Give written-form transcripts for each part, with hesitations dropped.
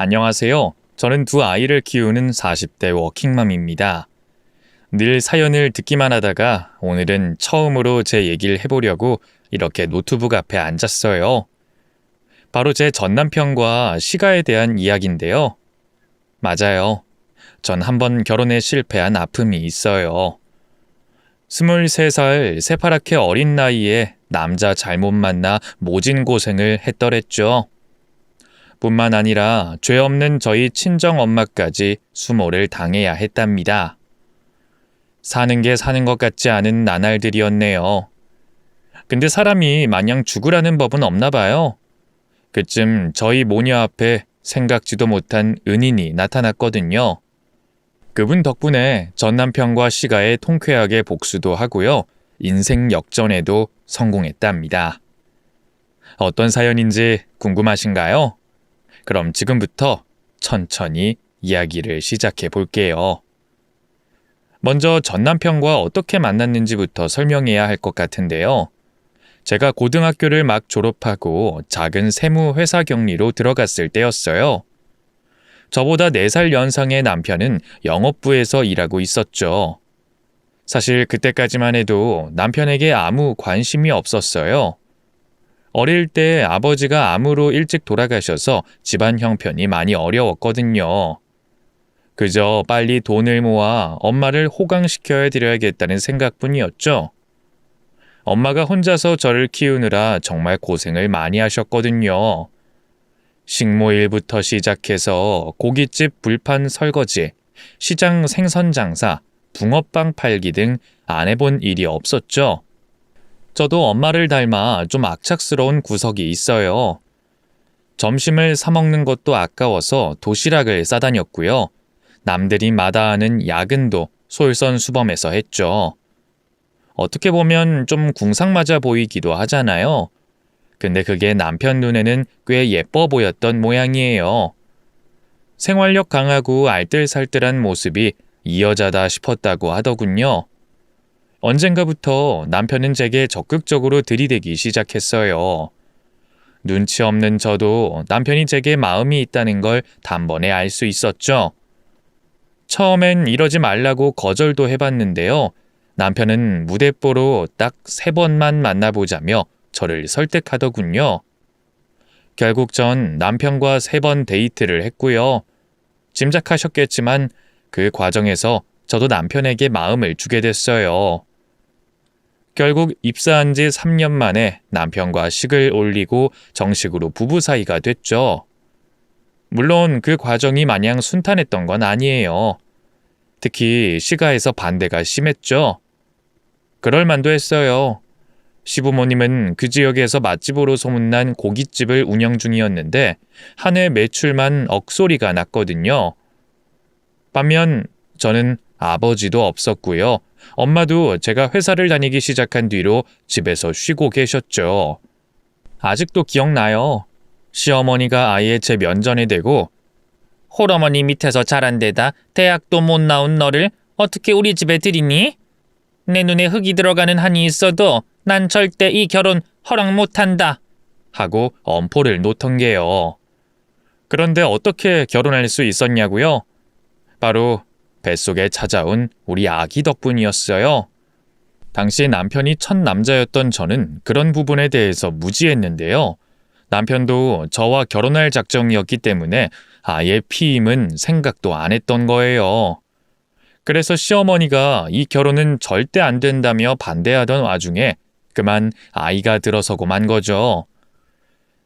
안녕하세요. 저는 두 아이를 키우는 40대 워킹맘입니다. 늘 사연을 듣기만 하다가 오늘은 처음으로 제 얘기를 해보려고 이렇게 노트북 앞에 앉았어요. 바로 제 전남편과 시가에 대한 이야기인데요. 맞아요. 전 한번 결혼에 실패한 아픔이 있어요. 23살 새파랗게 어린 나이에 남자 잘못 만나 모진 고생을 했더랬죠. 뿐만 아니라 죄 없는 저희 친정 엄마까지 수모를 당해야 했답니다. 사는 게 사는 것 같지 않은 나날들이었네요. 근데 사람이 마냥 죽으라는 법은 없나 봐요. 그쯤 저희 모녀 앞에 생각지도 못한 은인이 나타났거든요. 그분 덕분에 전 남편과 시가에 통쾌하게 복수도 하고요. 인생 역전에도 성공했답니다. 어떤 사연인지 궁금하신가요? 그럼 지금부터 천천히 이야기를 시작해 볼게요. 먼저 전 남편과 어떻게 만났는지부터 설명해야 할 것 같은데요. 제가 고등학교를 막 졸업하고 작은 세무 회사 격리로 들어갔을 때였어요. 저보다 4살 연상의 남편은 영업부에서 일하고 있었죠. 사실 그때까지만 해도 남편에게 아무 관심이 없었어요. 어릴 때 아버지가 암으로 일찍 돌아가셔서 집안 형편이 많이 어려웠거든요. 그저 빨리 돈을 모아 엄마를 호강시켜야 드려야겠다는 생각뿐이었죠. 엄마가 혼자서 저를 키우느라 정말 고생을 많이 하셨거든요. 식모일부터 시작해서 고깃집 불판 설거지, 시장 생선 장사, 붕어빵 팔기 등 안 해본 일이 없었죠. 저도 엄마를 닮아 좀 악착스러운 구석이 있어요. 점심을 사 먹는 것도 아까워서 도시락을 싸다녔고요. 남들이 마다하는 야근도 솔선수범해서 했죠. 어떻게 보면 좀 궁상맞아 보이기도 하잖아요. 근데 그게 남편 눈에는 꽤 예뻐 보였던 모양이에요. 생활력 강하고 알뜰살뜰한 모습이 이 여자다 싶었다고 하더군요. 언젠가부터 남편은 제게 적극적으로 들이대기 시작했어요. 눈치 없는 저도 남편이 제게 마음이 있다는 걸 단번에 알 수 있었죠. 처음엔 이러지 말라고 거절도 해봤는데요. 남편은 무대뽀로 딱 3번만 만나보자며 저를 설득하더군요. 결국 전 남편과 3번 데이트를 했고요. 짐작하셨겠지만 그 과정에서 저도 남편에게 마음을 주게 됐어요. 결국 입사한 지 3년 만에 남편과 식을 올리고 정식으로 부부 사이가 됐죠. 물론 그 과정이 마냥 순탄했던 건 아니에요. 특히 시가에서 반대가 심했죠. 그럴 만도 했어요. 시부모님은 그 지역에서 맛집으로 소문난 고깃집을 운영 중이었는데 한 해 매출만 억소리가 났거든요. 반면 저는 아버지도 없었고요. 엄마도 제가 회사를 다니기 시작한 뒤로 집에서 쉬고 계셨죠. 아직도 기억나요. 시어머니가 아예 제 면전에 대고 홀어머니 밑에서 자란 데다 대학도 못 나온 너를 어떻게 우리 집에 들이니? 내 눈에 흙이 들어가는 한이 있어도 난 절대 이 결혼 허락 못한다. 하고 엄포를 놓던 게요. 그런데 어떻게 결혼할 수 있었냐고요? 바로 뱃속에 찾아온 우리 아기 덕분이었어요. 당시 남편이 첫 남자였던 저는 그런 부분에 대해서 무지했는데요. 남편도 저와 결혼할 작정이었기 때문에 아예 피임은 생각도 안 했던 거예요. 그래서 시어머니가 이 결혼은 절대 안 된다며 반대하던 와중에 그만 아이가 들어서고 만 거죠.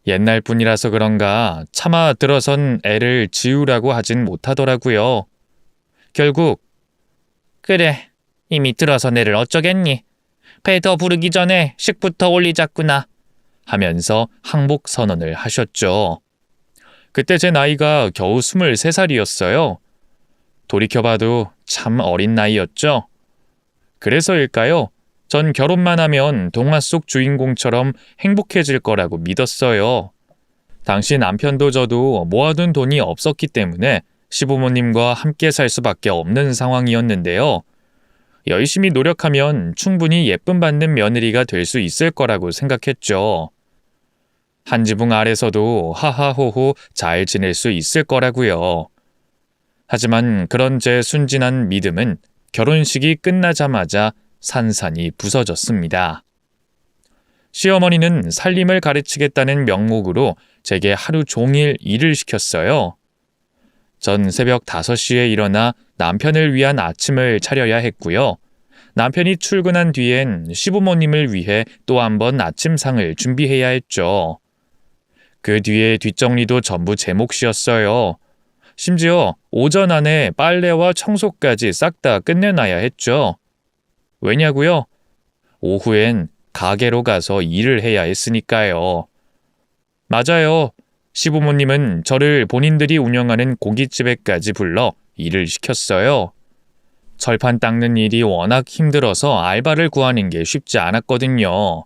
옛날 분이라서 그런가 차마 들어선 애를 지우라고 하진 못하더라고요. 결국 그래, 이미 들어서 내를 어쩌겠니? 배 더 부르기 전에 식부터 올리자꾸나 하면서 항복 선언을 하셨죠. 그때 제 나이가 겨우 23살이었어요. 돌이켜봐도 참 어린 나이였죠. 그래서일까요? 전 결혼만 하면 동화 속 주인공처럼 행복해질 거라고 믿었어요. 당시 남편도 저도 모아둔 돈이 없었기 때문에 시부모님과 함께 살 수밖에 없는 상황이었는데요. 열심히 노력하면 충분히 예쁨 받는 며느리가 될 수 있을 거라고 생각했죠. 한 지붕 아래서도 하하호호 잘 지낼 수 있을 거라고요. 하지만 그런 제 순진한 믿음은 결혼식이 끝나자마자 산산이 부서졌습니다. 시어머니는 살림을 가르치겠다는 명목으로 제게 하루 종일 일을 시켰어요. 전 새벽 5시에 일어나 남편을 위한 아침을 차려야 했고요. 남편이 출근한 뒤엔 시부모님을 위해 또 한 번 아침상을 준비해야 했죠. 그 뒤에 뒷정리도 전부 제 몫이었어요. 심지어 오전 안에 빨래와 청소까지 싹 다 끝내놔야 했죠. 왜냐고요? 오후엔 가게로 가서 일을 해야 했으니까요. 맞아요. 시부모님은 저를 본인들이 운영하는 고깃집에까지 불러 일을 시켰어요. 철판 닦는 일이 워낙 힘들어서 알바를 구하는 게 쉽지 않았거든요.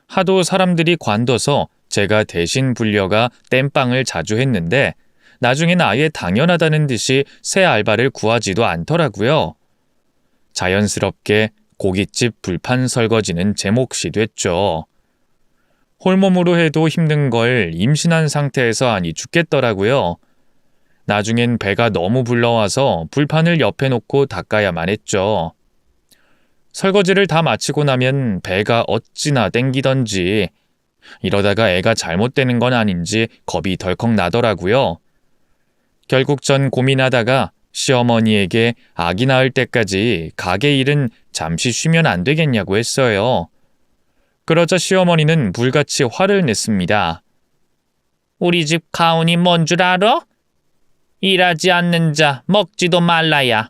하도 사람들이 관둬서 제가 대신 불려가 땜빵을 자주 했는데 나중엔 아예 당연하다는 듯이 새 알바를 구하지도 않더라고요. 자연스럽게 고깃집 불판 설거지는 제 몫이 됐죠. 홀몸으로 해도 힘든 걸 임신한 상태에서 하니 죽겠더라고요. 나중엔 배가 너무 불러와서 불판을 옆에 놓고 닦아야만 했죠. 설거지를 다 마치고 나면 배가 어찌나 땡기던지 이러다가 애가 잘못되는 건 아닌지 겁이 덜컥 나더라고요. 결국 전 고민하다가 시어머니에게 아기 낳을 때까지 가게 일은 잠시 쉬면 안 되겠냐고 했어요. 그러자 시어머니는 불같이 화를 냈습니다. 우리 집 가훈이 뭔 줄 알아? 일하지 않는 자 먹지도 말라야.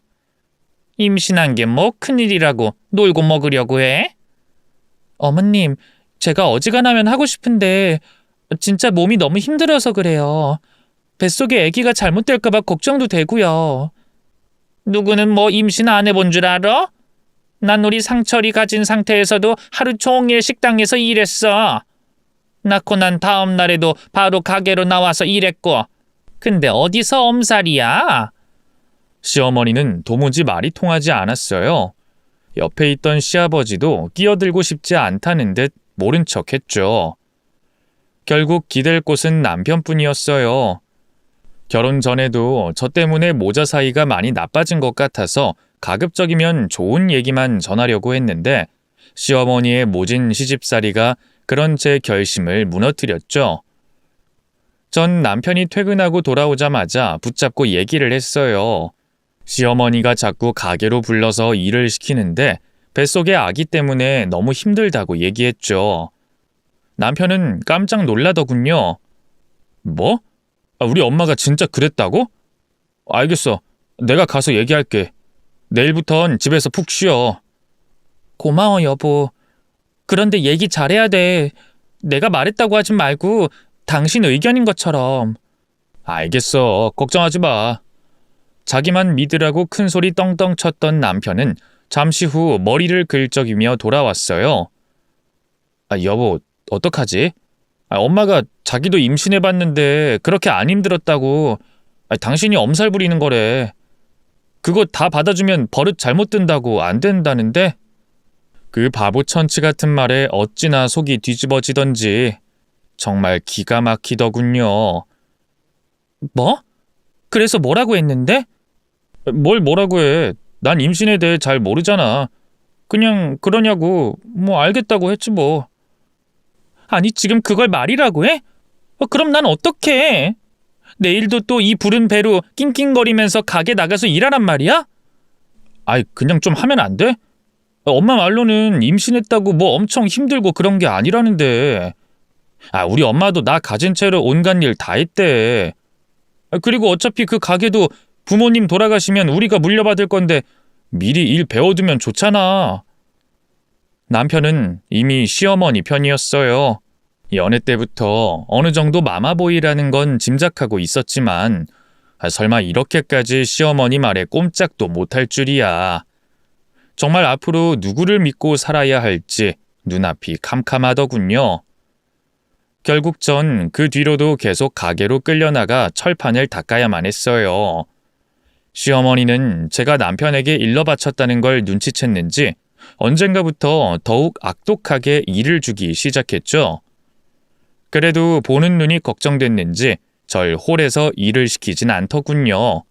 임신한 게 뭐 큰일이라고 놀고 먹으려고 해? 어머님, 제가 어지간하면 하고 싶은데 진짜 몸이 너무 힘들어서 그래요. 뱃속에 아기가 잘못될까 봐 걱정도 되고요. 누구는 뭐 임신 안 해본 줄 알아? 난 우리 상철이 가진 상태에서도 하루 종일 식당에서 일했어. 낳고 난 다음 날에도 바로 가게로 나와서 일했고. 근데 어디서 엄살이야? 시어머니는 도무지 말이 통하지 않았어요. 옆에 있던 시아버지도 끼어들고 싶지 않다는 듯 모른 척했죠. 결국 기댈 곳은 남편뿐이었어요. 결혼 전에도 저 때문에 모자 사이가 많이 나빠진 것 같아서 가급적이면 좋은 얘기만 전하려고 했는데 시어머니의 모진 시집살이가 그런 제 결심을 무너뜨렸죠. 전 남편이 퇴근하고 돌아오자마자 붙잡고 얘기를 했어요. 시어머니가 자꾸 가게로 불러서 일을 시키는데 뱃속의 아기 때문에 너무 힘들다고 얘기했죠. 남편은 깜짝 놀라더군요. 뭐? 우리 엄마가 진짜 그랬다고? 알겠어. 내가 가서 얘기할게. 내일부턴 집에서 푹 쉬어. 고마워, 여보. 그런데 얘기 잘해야 돼. 내가 말했다고 하지 말고 당신 의견인 것처럼. 알겠어. 걱정하지 마. 자기만 믿으라고 큰소리 떵떵 쳤던 남편은 잠시 후 머리를 긁적이며 돌아왔어요. 여보, 어떡하지? 엄마가 자기도 임신해봤는데 그렇게 안 힘들었다고. 당신이 엄살 부리는 거래. 그거 다 받아주면 버릇 잘못 든다고 안 된다는데? 그 바보 천치 같은 말에 어찌나 속이 뒤집어지던지 정말 기가 막히더군요. 뭐? 그래서 뭐라고 했는데? 뭘 뭐라고 해. 난 임신에 대해 잘 모르잖아. 그냥 그러냐고 뭐 알겠다고 했지 뭐. 아니 지금 그걸 말이라고 해? 그럼 난 어떡해? 내일도 또 이 부른 배로 낑낑거리면서 가게 나가서 일하란 말이야? 그냥 좀 하면 안 돼? 엄마 말로는 임신했다고 뭐 엄청 힘들고 그런 게 아니라는데. 우리 엄마도 나 가진 채로 온갖 일 다 했대. 그리고 어차피 그 가게도 부모님 돌아가시면 우리가 물려받을 건데 미리 일 배워두면 좋잖아. 남편은 이미 시어머니 편이었어요. 연애 때부터 어느 정도 마마보이라는 건 짐작하고 있었지만 설마 이렇게까지 시어머니 말에 꼼짝도 못할 줄이야. 정말 앞으로 누구를 믿고 살아야 할지 눈앞이 캄캄하더군요. 결국 전 그 뒤로도 계속 가게로 끌려나가 철판을 닦아야만 했어요. 시어머니는 제가 남편에게 일러 바쳤다는 걸 눈치챘는지 언젠가부터 더욱 악독하게 일을 주기 시작했죠. 그래도 보는 눈이 걱정됐는지 절 홀에서 일을 시키진 않더군요.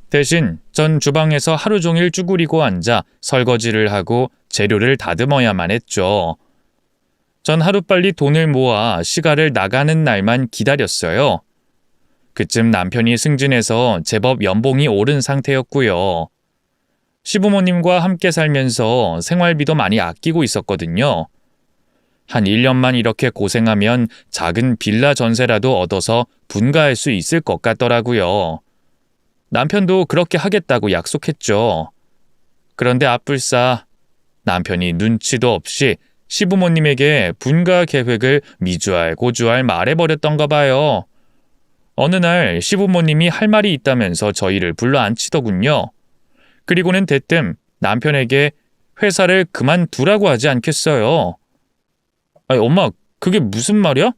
대신 전 주방에서 하루 종일 쭈그리고 앉아 설거지를 하고 재료를 다듬어야만 했죠. 전 하루빨리 돈을 모아 시가를 나가는 날만 기다렸어요. 그쯤 남편이 승진해서 제법 연봉이 오른 상태였고요. 시부모님과 함께 살면서 생활비도 많이 아끼고 있었거든요. 한 1년만 이렇게 고생하면 작은 빌라 전세라도 얻어서 분가할 수 있을 것 같더라고요. 남편도 그렇게 하겠다고 약속했죠. 그런데 앞불싸 남편이 눈치도 없이 시부모님에게 분가 계획을 미주알 고주알 말해버렸던가 봐요. 어느 날 시부모님이 할 말이 있다면서 저희를 불러 앉히더군요. 그리고는 대뜸 남편에게 회사를 그만두라고 하지 않겠어요. 아니, 엄마, 그게 무슨 말이야?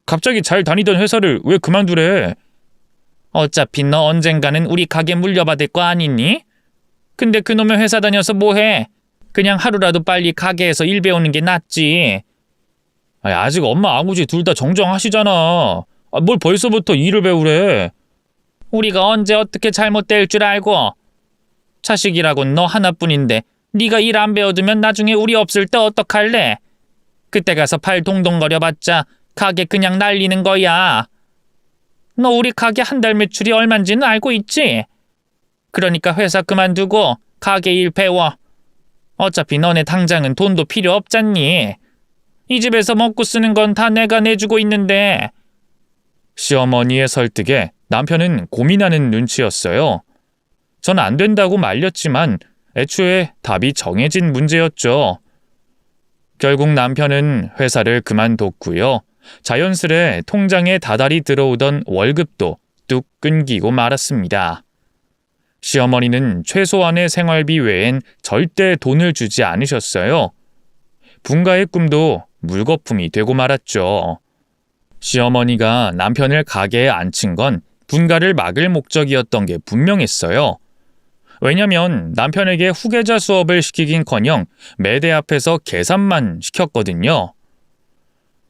갑자기 잘 다니던 회사를 왜 그만두래? 어차피 너 언젠가는 우리 가게 물려받을 거 아니니? 근데 그놈의 회사 다녀서 뭐해? 그냥 하루라도 빨리 가게에서 일 배우는 게 낫지. 아니, 아직 엄마 아버지 둘 다 정정하시잖아. 뭘 벌써부터 일을 배우래? 우리가 언제 어떻게 잘못될 줄 알고. 자식이라곤 너 하나뿐인데 네가 일 안 배워두면 나중에 우리 없을 때 어떡할래? 그때 가서 팔 동동거려봤자 가게 그냥 날리는 거야. 너 우리 가게 한 달 매출이 얼만지는 알고 있지? 그러니까 회사 그만두고 가게 일 배워. 어차피 너네 당장은 돈도 필요 없잖니. 이 집에서 먹고 쓰는 건 다 내가 내주고 있는데. 시어머니의 설득에 남편은 고민하는 눈치였어요. 전 안 된다고 말렸지만 애초에 답이 정해진 문제였죠. 결국 남편은 회사를 그만뒀고요. 자연스레 통장에 다달이 들어오던 월급도 뚝 끊기고 말았습니다. 시어머니는 최소한의 생활비 외엔 절대 돈을 주지 않으셨어요. 분가의 꿈도 물거품이 되고 말았죠. 시어머니가 남편을 가게에 앉힌 건 분가를 막을 목적이었던 게 분명했어요. 왜냐면 남편에게 후계자 수업을 시키긴커녕 매대 앞에서 계산만 시켰거든요.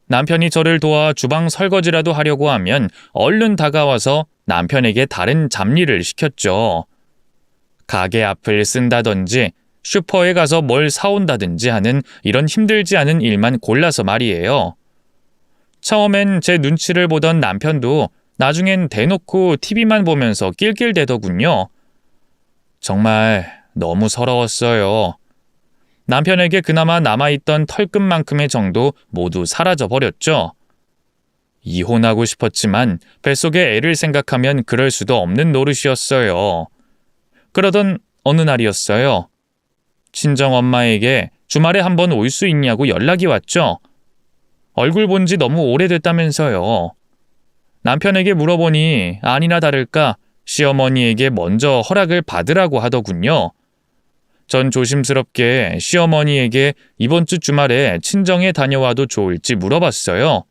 남편이 저를 도와 주방 설거지라도 하려고 하면 얼른 다가와서 남편에게 다른 잡일을 시켰죠. 가게 앞을 쓴다든지 슈퍼에 가서 뭘 사온다든지 하는 이런 힘들지 않은 일만 골라서 말이에요. 처음엔 제 눈치를 보던 남편도 나중엔 대놓고 TV만 보면서 낄낄대더군요. 정말 너무 서러웠어요. 남편에게 그나마 남아있던 털끝만큼의 정도 모두 사라져버렸죠. 이혼하고 싶었지만 뱃속의 애를 생각하면 그럴 수도 없는 노릇이었어요. 그러던 어느 날이었어요. 친정엄마에게 주말에 한번 올 수 있냐고 연락이 왔죠. 얼굴 본 지 너무 오래됐다면서요. 남편에게 물어보니 아니나 다를까 시어머니에게 먼저 허락을 받으라고 하더군요. 전 조심스럽게 시어머니에게 이번 주 주말에 친정에 다녀와도 좋을지 물어봤어요.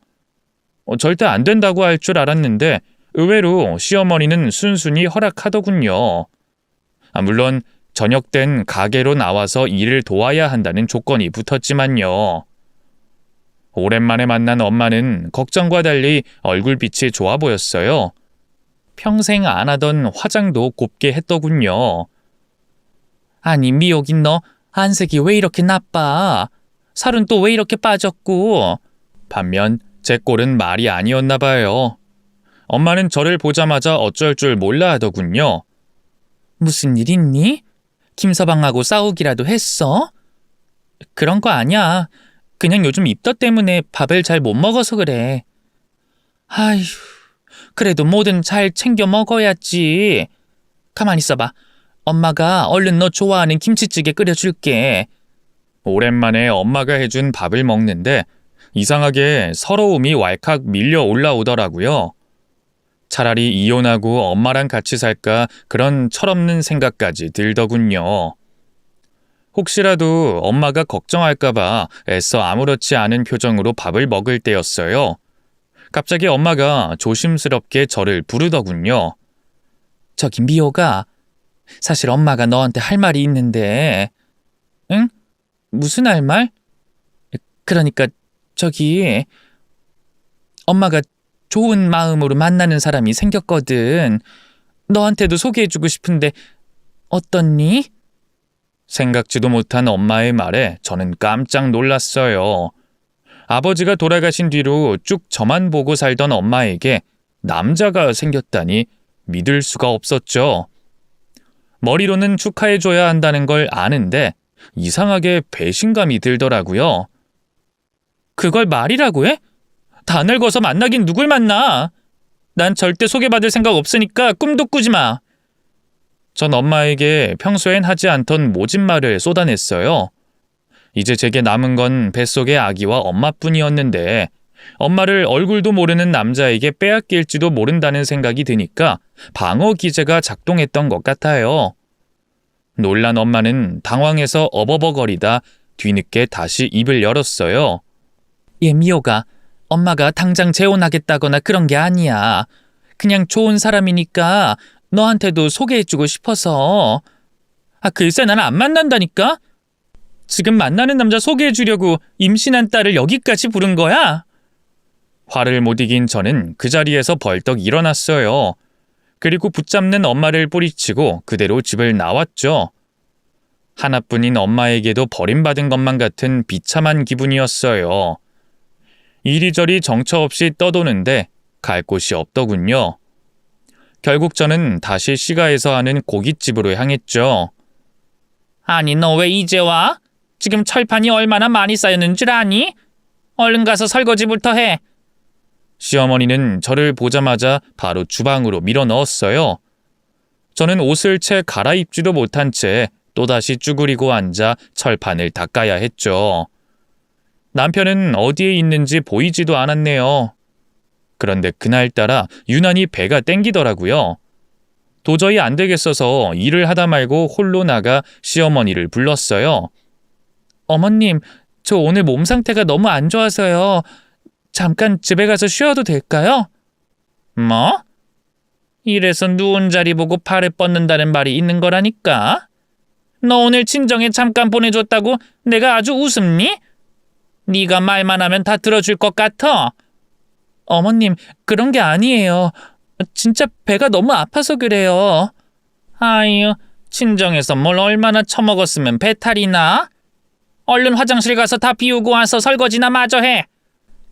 절대 안 된다고 할 줄 알았는데 의외로 시어머니는 순순히 허락하더군요. 물론 저녁 땐 가게로 나와서 일을 도와야 한다는 조건이 붙었지만요. 오랜만에 만난 엄마는 걱정과 달리 얼굴빛이 좋아 보였어요. 평생 안 하던 화장도 곱게 했더군요. 아니 미옥인 너 안색이 왜 이렇게 나빠? 살은 또 왜 이렇게 빠졌고? 반면 제 꼴은 말이 아니었나 봐요. 엄마는 저를 보자마자 어쩔 줄 몰라 하더군요. 무슨 일 있니? 김서방하고 싸우기라도 했어? 그런 거 아니야. 그냥 요즘 입덧 때문에 밥을 잘 못 먹어서 그래. 아휴, 그래도 뭐든 잘 챙겨 먹어야지. 가만히 있어봐. 엄마가 얼른 너 좋아하는 김치찌개 끓여줄게. 오랜만에 엄마가 해준 밥을 먹는데 이상하게 서러움이 왈칵 밀려 올라오더라고요. 차라리 이혼하고 엄마랑 같이 살까 그런 철없는 생각까지 들더군요. 혹시라도 엄마가 걱정할까봐 애써 아무렇지 않은 표정으로 밥을 먹을 때였어요. 갑자기 엄마가 조심스럽게 저를 부르더군요. 저기 미호가, 사실 엄마가 너한테 할 말이 있는데. 응? 무슨 할 말? 그러니까 저기 엄마가 좋은 마음으로 만나는 사람이 생겼거든. 너한테도 소개해주고 싶은데 어떻니? 생각지도 못한 엄마의 말에 저는 깜짝 놀랐어요. 아버지가 돌아가신 뒤로 쭉 저만 보고 살던 엄마에게 남자가 생겼다니 믿을 수가 없었죠. 머리로는 축하해줘야 한다는 걸 아는데 이상하게 배신감이 들더라고요. 그걸 말이라고 해? 다 늙어서 만나긴 누굴 만나? 난 절대 소개받을 생각 없으니까 꿈도 꾸지 마. 전 엄마에게 평소엔 하지 않던 모진 말을 쏟아냈어요. 이제 제게 남은 건 뱃속의 아기와 엄마뿐이었는데 엄마를 얼굴도 모르는 남자에게 빼앗길지도 모른다는 생각이 드니까 방어 기제가 작동했던 것 같아요. 놀란 엄마는 당황해서 어버버거리다 뒤늦게 다시 입을 열었어요. 미호가 엄마가 당장 재혼하겠다거나 그런 게 아니야. 그냥 좋은 사람이니까 너한테도 소개해주고 싶어서. 글쎄 난 안 만난다니까? 지금 만나는 남자 소개해주려고 임신한 딸을 여기까지 부른 거야? 화를 못 이긴 저는 그 자리에서 벌떡 일어났어요. 그리고 붙잡는 엄마를 뿌리치고 그대로 집을 나왔죠. 하나뿐인 엄마에게도 버림받은 것만 같은 비참한 기분이었어요. 이리저리 정처 없이 떠도는데 갈 곳이 없더군요. 결국 저는 다시 시가에서 하는 고깃집으로 향했죠. 아니 너 왜 이제 와? 지금 철판이 얼마나 많이 쌓였는 줄 아니? 얼른 가서 설거지부터 해. 시어머니는 저를 보자마자 바로 주방으로 밀어 넣었어요. 저는 옷을 채 갈아입지도 못한 채 또다시 쭈그리고 앉아 철판을 닦아야 했죠. 남편은 어디에 있는지 보이지도 않았네요. 그런데 그날따라 유난히 배가 땡기더라고요. 도저히 안 되겠어서 일을 하다 말고 홀로 나가 시어머니를 불렀어요. 어머님, 저 오늘 몸 상태가 너무 안 좋아서요. 잠깐 집에 가서 쉬어도 될까요? 뭐? 이래서 누운 자리 보고 팔을 뻗는다는 말이 있는 거라니까. 너 오늘 친정에 잠깐 보내줬다고 내가 아주 우습니? 네가 말만 하면 다 들어줄 것 같아. 어머님, 그런 게 아니에요. 진짜 배가 너무 아파서 그래요. 아유, 친정에서 뭘 얼마나 처먹었으면 배탈이 나? 얼른 화장실 가서 다 비우고 와서 설거지나 마저 해.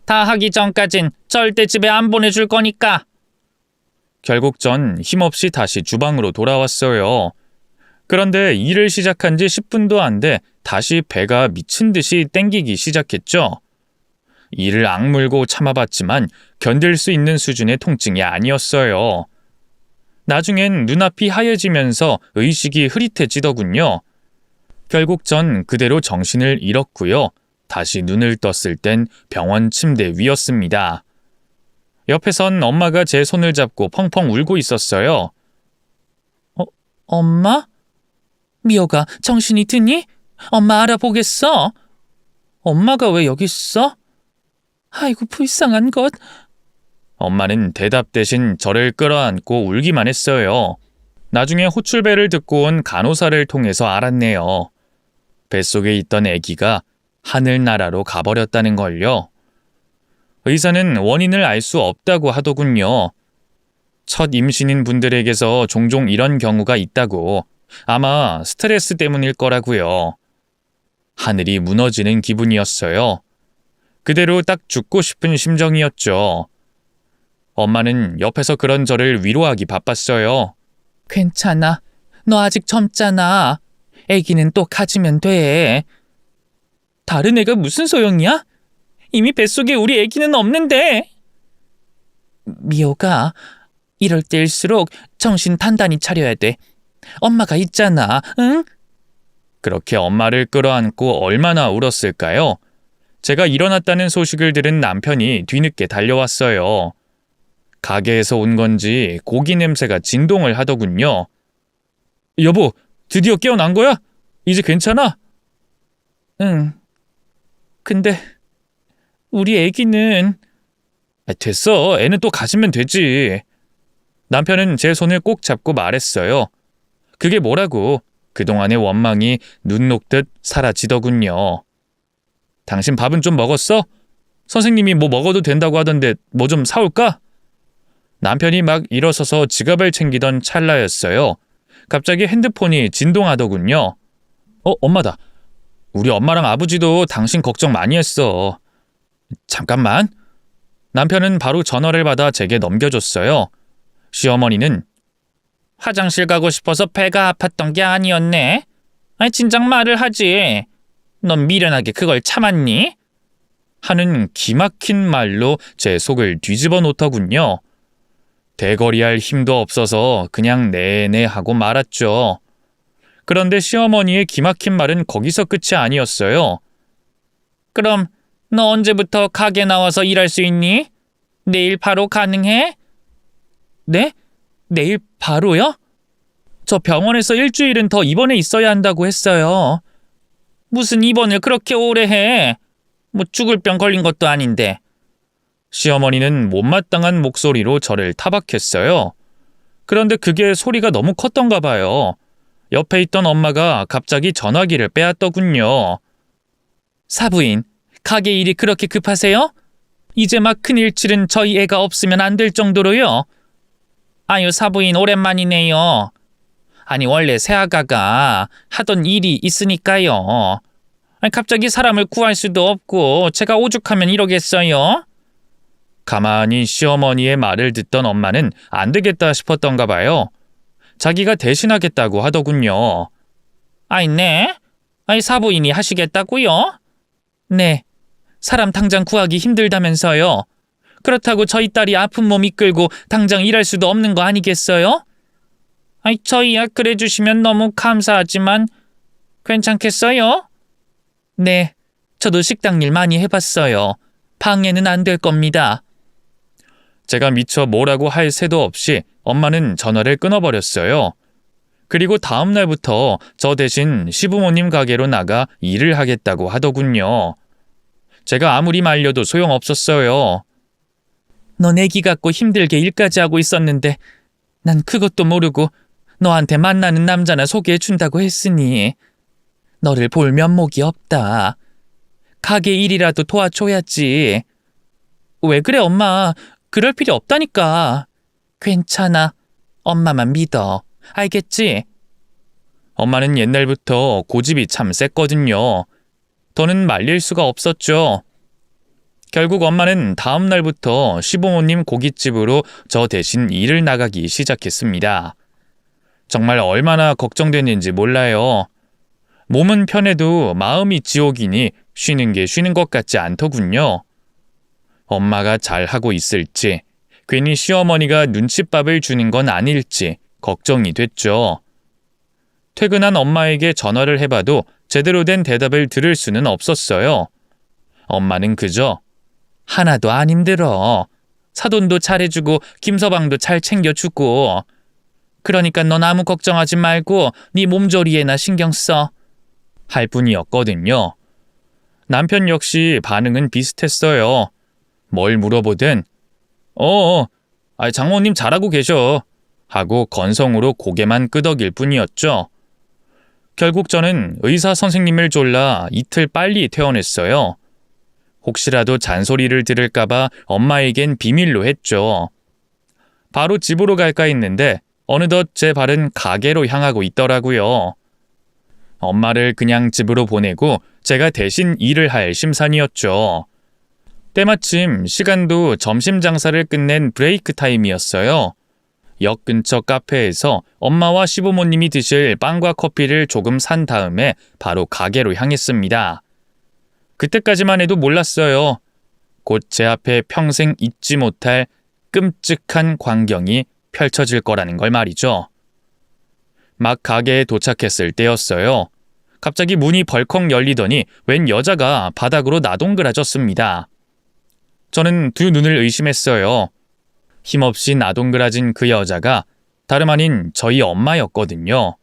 다 하기 전까진 절대 집에 안 보내줄 거니까. 결국 전 힘없이 다시 주방으로 돌아왔어요. 그런데 일을 시작한 지 10분도 안 돼 다시 배가 미친 듯이 땡기기 시작했죠. 이를 악물고 참아봤지만 견딜 수 있는 수준의 통증이 아니었어요. 나중엔 눈앞이 하얘지면서 의식이 흐릿해지더군요. 결국 전 그대로 정신을 잃었고요. 다시 눈을 떴을 땐 병원 침대 위였습니다. 옆에선 엄마가 제 손을 잡고 펑펑 울고 있었어요. 엄마? 미호가 정신이 드니? 엄마 알아보겠어? 엄마가 왜 여기 있어? 아이고 불쌍한 것. 엄마는 대답 대신 저를 끌어안고 울기만 했어요. 나중에 호출배를 듣고 온 간호사를 통해서 알았네요. 뱃속에 있던 아기가 하늘나라로 가버렸다는 걸요. 의사는 원인을 알 수 없다고 하더군요. 첫 임신인 분들에게서 종종 이런 경우가 있다고. 아마 스트레스 때문일 거라고요. 하늘이 무너지는 기분이었어요. 그대로 딱 죽고 싶은 심정이었죠. 엄마는 옆에서 그런 저를 위로하기 바빴어요. 괜찮아. 너 아직 젊잖아. 애기는 또 가지면 돼. 다른 애가 무슨 소용이야? 이미 뱃속에 우리 애기는 없는데. 미호가, 이럴 때일수록 정신 단단히 차려야 돼. 엄마가 있잖아, 응? 그렇게 엄마를 끌어안고 얼마나 울었을까요? 제가 일어났다는 소식을 들은 남편이 뒤늦게 달려왔어요. 가게에서 온 건지 고기 냄새가 진동을 하더군요. 여보, 드디어 깨어난 거야? 이제 괜찮아? 응. 근데 우리 애기는... 됐어. 애는 또 가지면 되지. 남편은 제 손을 꼭 잡고 말했어요. 그게 뭐라고? 그동안의 원망이 눈 녹듯 사라지더군요. 당신 밥은 좀 먹었어? 선생님이 뭐 먹어도 된다고 하던데 뭐 좀 사올까? 남편이 막 일어서서 지갑을 챙기던 찰나였어요. 갑자기 핸드폰이 진동하더군요. 엄마다. 우리 엄마랑 아버지도 당신 걱정 많이 했어. 잠깐만. 남편은 바로 전화를 받아 제게 넘겨줬어요. 시어머니는 화장실 가고 싶어서 배가 아팠던 게 아니었네. 아니 진작 말을 하지. 넌 미련하게 그걸 참았니? 하는 기막힌 말로 제 속을 뒤집어 놓더군요. 대거리할 힘도 없어서 그냥 네네 하고 말았죠. 그런데 시어머니의 기막힌 말은 거기서 끝이 아니었어요. 그럼 너 언제부터 가게 나와서 일할 수 있니? 내일 바로 가능해? 네? 내일 바로요? 저 병원에서 일주일은 더 입원해 있어야 한다고 했어요. 무슨 입원을 그렇게 오래 해? 뭐 죽을 병 걸린 것도 아닌데. 시어머니는 못마땅한 목소리로 저를 타박했어요. 그런데 그게 소리가 너무 컸던가 봐요. 옆에 있던 엄마가 갑자기 전화기를 빼앗더군요. 사부인, 가게 일이 그렇게 급하세요? 이제 막 큰일 치른 저희 애가 없으면 안 될 정도로요. 아유 사부인 오랜만이네요. 아니 원래 새아가가 하던 일이 있으니까요. 아니, 갑자기 사람을 구할 수도 없고 제가 오죽하면 이러겠어요? 가만히 시어머니의 말을 듣던 엄마는 안 되겠다 싶었던가 봐요. 자기가 대신하겠다고 하더군요. 아이 네? 아이 사부인이 하시겠다고요? 네. 사람 당장 구하기 힘들다면서요. 그렇다고 저희 딸이 아픈 몸 이끌고 당장 일할 수도 없는 거 아니겠어요? 아이 저희야 그래 주시면 너무 감사하지만 괜찮겠어요? 네. 저도 식당 일 많이 해봤어요. 방해는 안 될 겁니다. 제가 미처 뭐라고 할 새도 없이 엄마는 전화를 끊어버렸어요. 그리고 다음 날부터 저 대신 시부모님 가게로 나가 일을 하겠다고 하더군요. 제가 아무리 말려도 소용없었어요. 넌 애기 갖고 힘들게 일까지 하고 있었는데 난 그것도 모르고 너한테 만나는 남자나 소개해준다고 했으니 너를 볼 면목이 없다. 가게 일이라도 도와줘야지. 왜 그래 엄마? 그럴 필요 없다니까. 괜찮아. 엄마만 믿어. 알겠지? 엄마는 옛날부터 고집이 참 셌거든요. 더는 말릴 수가 없었죠. 결국 엄마는 다음 날부터 시부모님 고깃집으로 저 대신 일을 나가기 시작했습니다. 정말 얼마나 걱정됐는지 몰라요. 몸은 편해도 마음이 지옥이니 쉬는 게 쉬는 것 같지 않더군요. 엄마가 잘하고 있을지, 괜히 시어머니가 눈칫밥을 주는 건 아닐지 걱정이 됐죠. 퇴근한 엄마에게 전화를 해봐도 제대로 된 대답을 들을 수는 없었어요. 엄마는 그저 하나도 안 힘들어. 사돈도 잘해주고 김서방도 잘 챙겨주고. 그러니까 넌 아무 걱정하지 말고 네 몸조리에나 신경 써. 할 뿐이었거든요. 남편 역시 반응은 비슷했어요. 뭘 물어보든 장모님 잘하고 계셔 하고 건성으로 고개만 끄덕일 뿐이었죠. 결국 저는 의사 선생님을 졸라 이틀 빨리 퇴원했어요. 혹시라도 잔소리를 들을까봐 엄마에겐 비밀로 했죠. 바로 집으로 갈까 했는데 어느덧 제 발은 가게로 향하고 있더라고요. 엄마를 그냥 집으로 보내고 제가 대신 일을 할 심산이었죠. 때마침 시간도 점심 장사를 끝낸 브레이크 타임이었어요. 역 근처 카페에서 엄마와 시부모님이 드실 빵과 커피를 조금 산 다음에 바로 가게로 향했습니다. 그때까지만 해도 몰랐어요. 곧 제 앞에 평생 잊지 못할 끔찍한 광경이 펼쳐질 거라는 걸 말이죠. 막 가게에 도착했을 때였어요. 갑자기 문이 벌컥 열리더니 웬 여자가 바닥으로 나동그라졌습니다. 저는 두 눈을 의심했어요. 힘없이 나동그라진 그 여자가 다름 아닌 저희 엄마였거든요.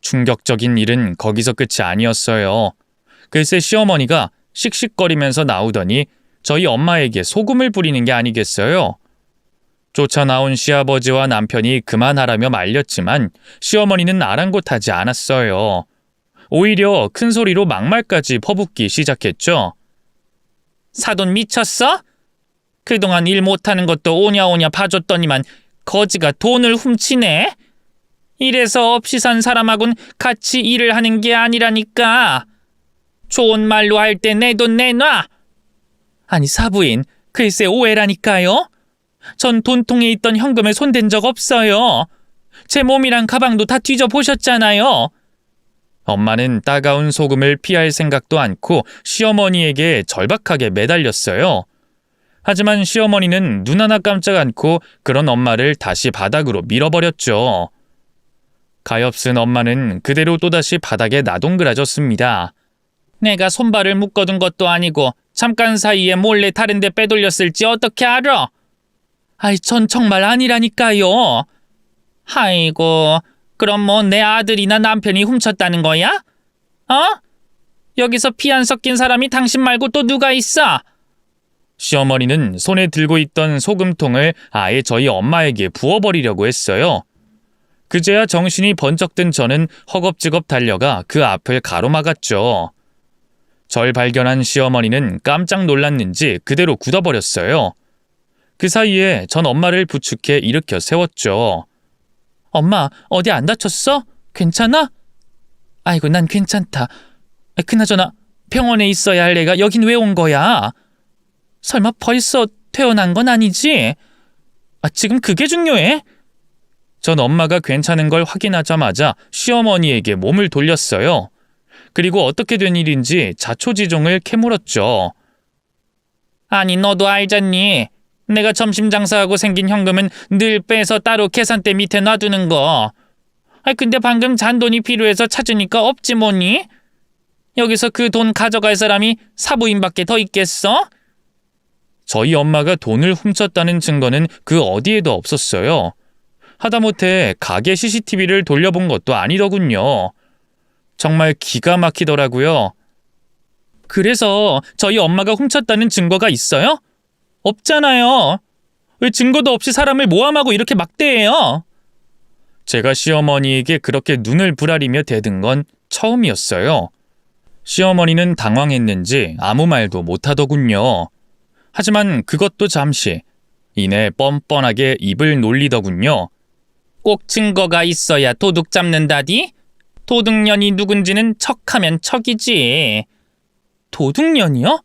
충격적인 일은 거기서 끝이 아니었어요. 글쎄 시어머니가 씩씩거리면서 나오더니 저희 엄마에게 소금을 뿌리는 게 아니겠어요? 쫓아나온 시아버지와 남편이 그만하라며 말렸지만 시어머니는 아랑곳하지 않았어요. 오히려 큰 소리로 막말까지 퍼붓기 시작했죠. 사돈 미쳤어? 그동안 일 못하는 것도 오냐오냐 봐줬더니만 거지가 돈을 훔치네? 이래서 없이 산 사람하고는 같이 일을 하는 게 아니라니까. 좋은 말로 할 때 내 돈 내놔. 아니 사부인, 글쎄 오해라니까요. 전 돈통에 있던 현금에 손댄 적 없어요. 제 몸이랑 가방도 다 뒤져보셨잖아요. 엄마는 따가운 소금을 피할 생각도 않고 시어머니에게 절박하게 매달렸어요. 하지만 시어머니는 눈 하나 깜짝 않고 그런 엄마를 다시 바닥으로 밀어버렸죠. 가엾은 엄마는 그대로 또다시 바닥에 나동그라졌습니다. 내가 손발을 묶어둔 것도 아니고 잠깐 사이에 몰래 다른 데 빼돌렸을지 어떻게 알아? 아이, 전 정말 아니라니까요. 아이고, 그럼 뭐 내 아들이나 남편이 훔쳤다는 거야? 어? 여기서 피 안 섞인 사람이 당신 말고 또 누가 있어? 시어머니는 손에 들고 있던 소금통을 아예 저희 엄마에게 부어버리려고 했어요. 그제야 정신이 번쩍 든 저는 허겁지겁 달려가 그 앞을 가로막았죠. 절 발견한 시어머니는 깜짝 놀랐는지 그대로 굳어버렸어요. 그 사이에 전 엄마를 부축해 일으켜 세웠죠. 엄마, 어디 안 다쳤어? 괜찮아? 아이고, 난 괜찮다. 그나저나 병원에 있어야 할 애가 여긴 왜 온 거야? 설마 벌써 퇴원한 건 아니지? 지금 그게 중요해? 전 엄마가 괜찮은 걸 확인하자마자 시어머니에게 몸을 돌렸어요. 그리고 어떻게 된 일인지 자초지종을 캐물었죠. 아니, 너도 알잖니? 내가 점심 장사하고 생긴 현금은 늘 빼서 따로 계산대 밑에 놔두는 거. 근데 방금 잔돈이 필요해서 찾으니까 없지 뭐니? 여기서 그 돈 가져갈 사람이 사부인밖에 더 있겠어? 저희 엄마가 돈을 훔쳤다는 증거는 그 어디에도 없었어요. 하다못해 가게 CCTV를 돌려본 것도 아니더군요. 정말 기가 막히더라고요. 그래서 저희 엄마가 훔쳤다는 증거가 있어요? 없잖아요. 왜 증거도 없이 사람을 모함하고 이렇게 막대해요? 제가 시어머니에게 그렇게 눈을 부라리며 대든 건 처음이었어요. 시어머니는 당황했는지 아무 말도 못하더군요. 하지만 그것도 잠시. 이내 뻔뻔하게 입을 놀리더군요. 꼭 증거가 있어야 도둑 잡는다디? 도둑년이 누군지는 척하면 척이지. 도둑년이요?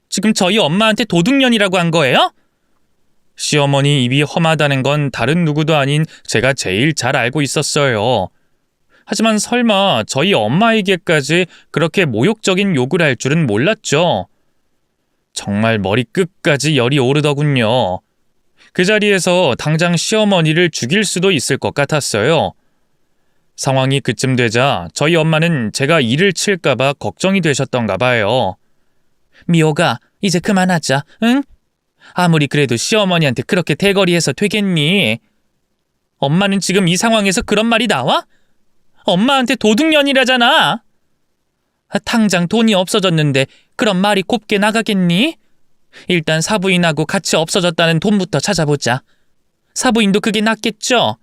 지금 저희 엄마한테 도둑년이라고 한 거예요? 시어머니 입이 험하다는 건 다른 누구도 아닌 제가 제일 잘 알고 있었어요. 하지만 설마 저희 엄마에게까지 그렇게 모욕적인 욕을 할 줄은 몰랐죠. 정말 머리 끝까지 열이 오르더군요. 그 자리에서 당장 시어머니를 죽일 수도 있을 것 같았어요. 상황이 그쯤 되자 저희 엄마는 제가 일을 칠까봐 걱정이 되셨던가 봐요. 미호가, 이제 그만하자, 응? 아무리 그래도 시어머니한테 그렇게 대거리해서 되겠니? 엄마는 지금 이 상황에서 그런 말이 나와? 엄마한테 도둑년이라잖아. 당장 돈이 없어졌는데 그런 말이 곱게 나가겠니? 일단 사부인하고 같이 없어졌다는 돈부터 찾아보자. 사부인도 그게 낫겠죠?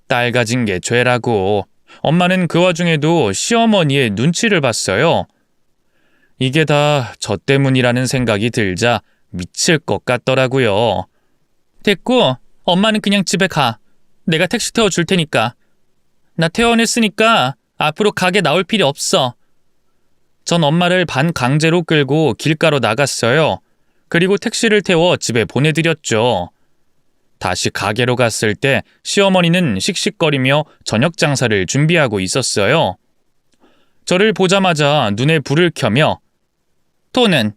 딸 가진 게 죄라고. 엄마는 그 와중에도 시어머니의 눈치를 봤어요. 이게 다 저 때문이라는 생각이 들자 미칠 것 같더라고요. 됐고, 엄마는 그냥 집에 가. 내가 택시 태워줄 테니까. 나 퇴원했으니까 앞으로 가게 나올 필요 없어. 전 엄마를 반강제로 끌고 길가로 나갔어요. 그리고 택시를 태워 집에 보내드렸죠. 다시 가게로 갔을 때 시어머니는 씩씩거리며 저녁 장사를 준비하고 있었어요. 저를 보자마자 눈에 불을 켜며 돈은?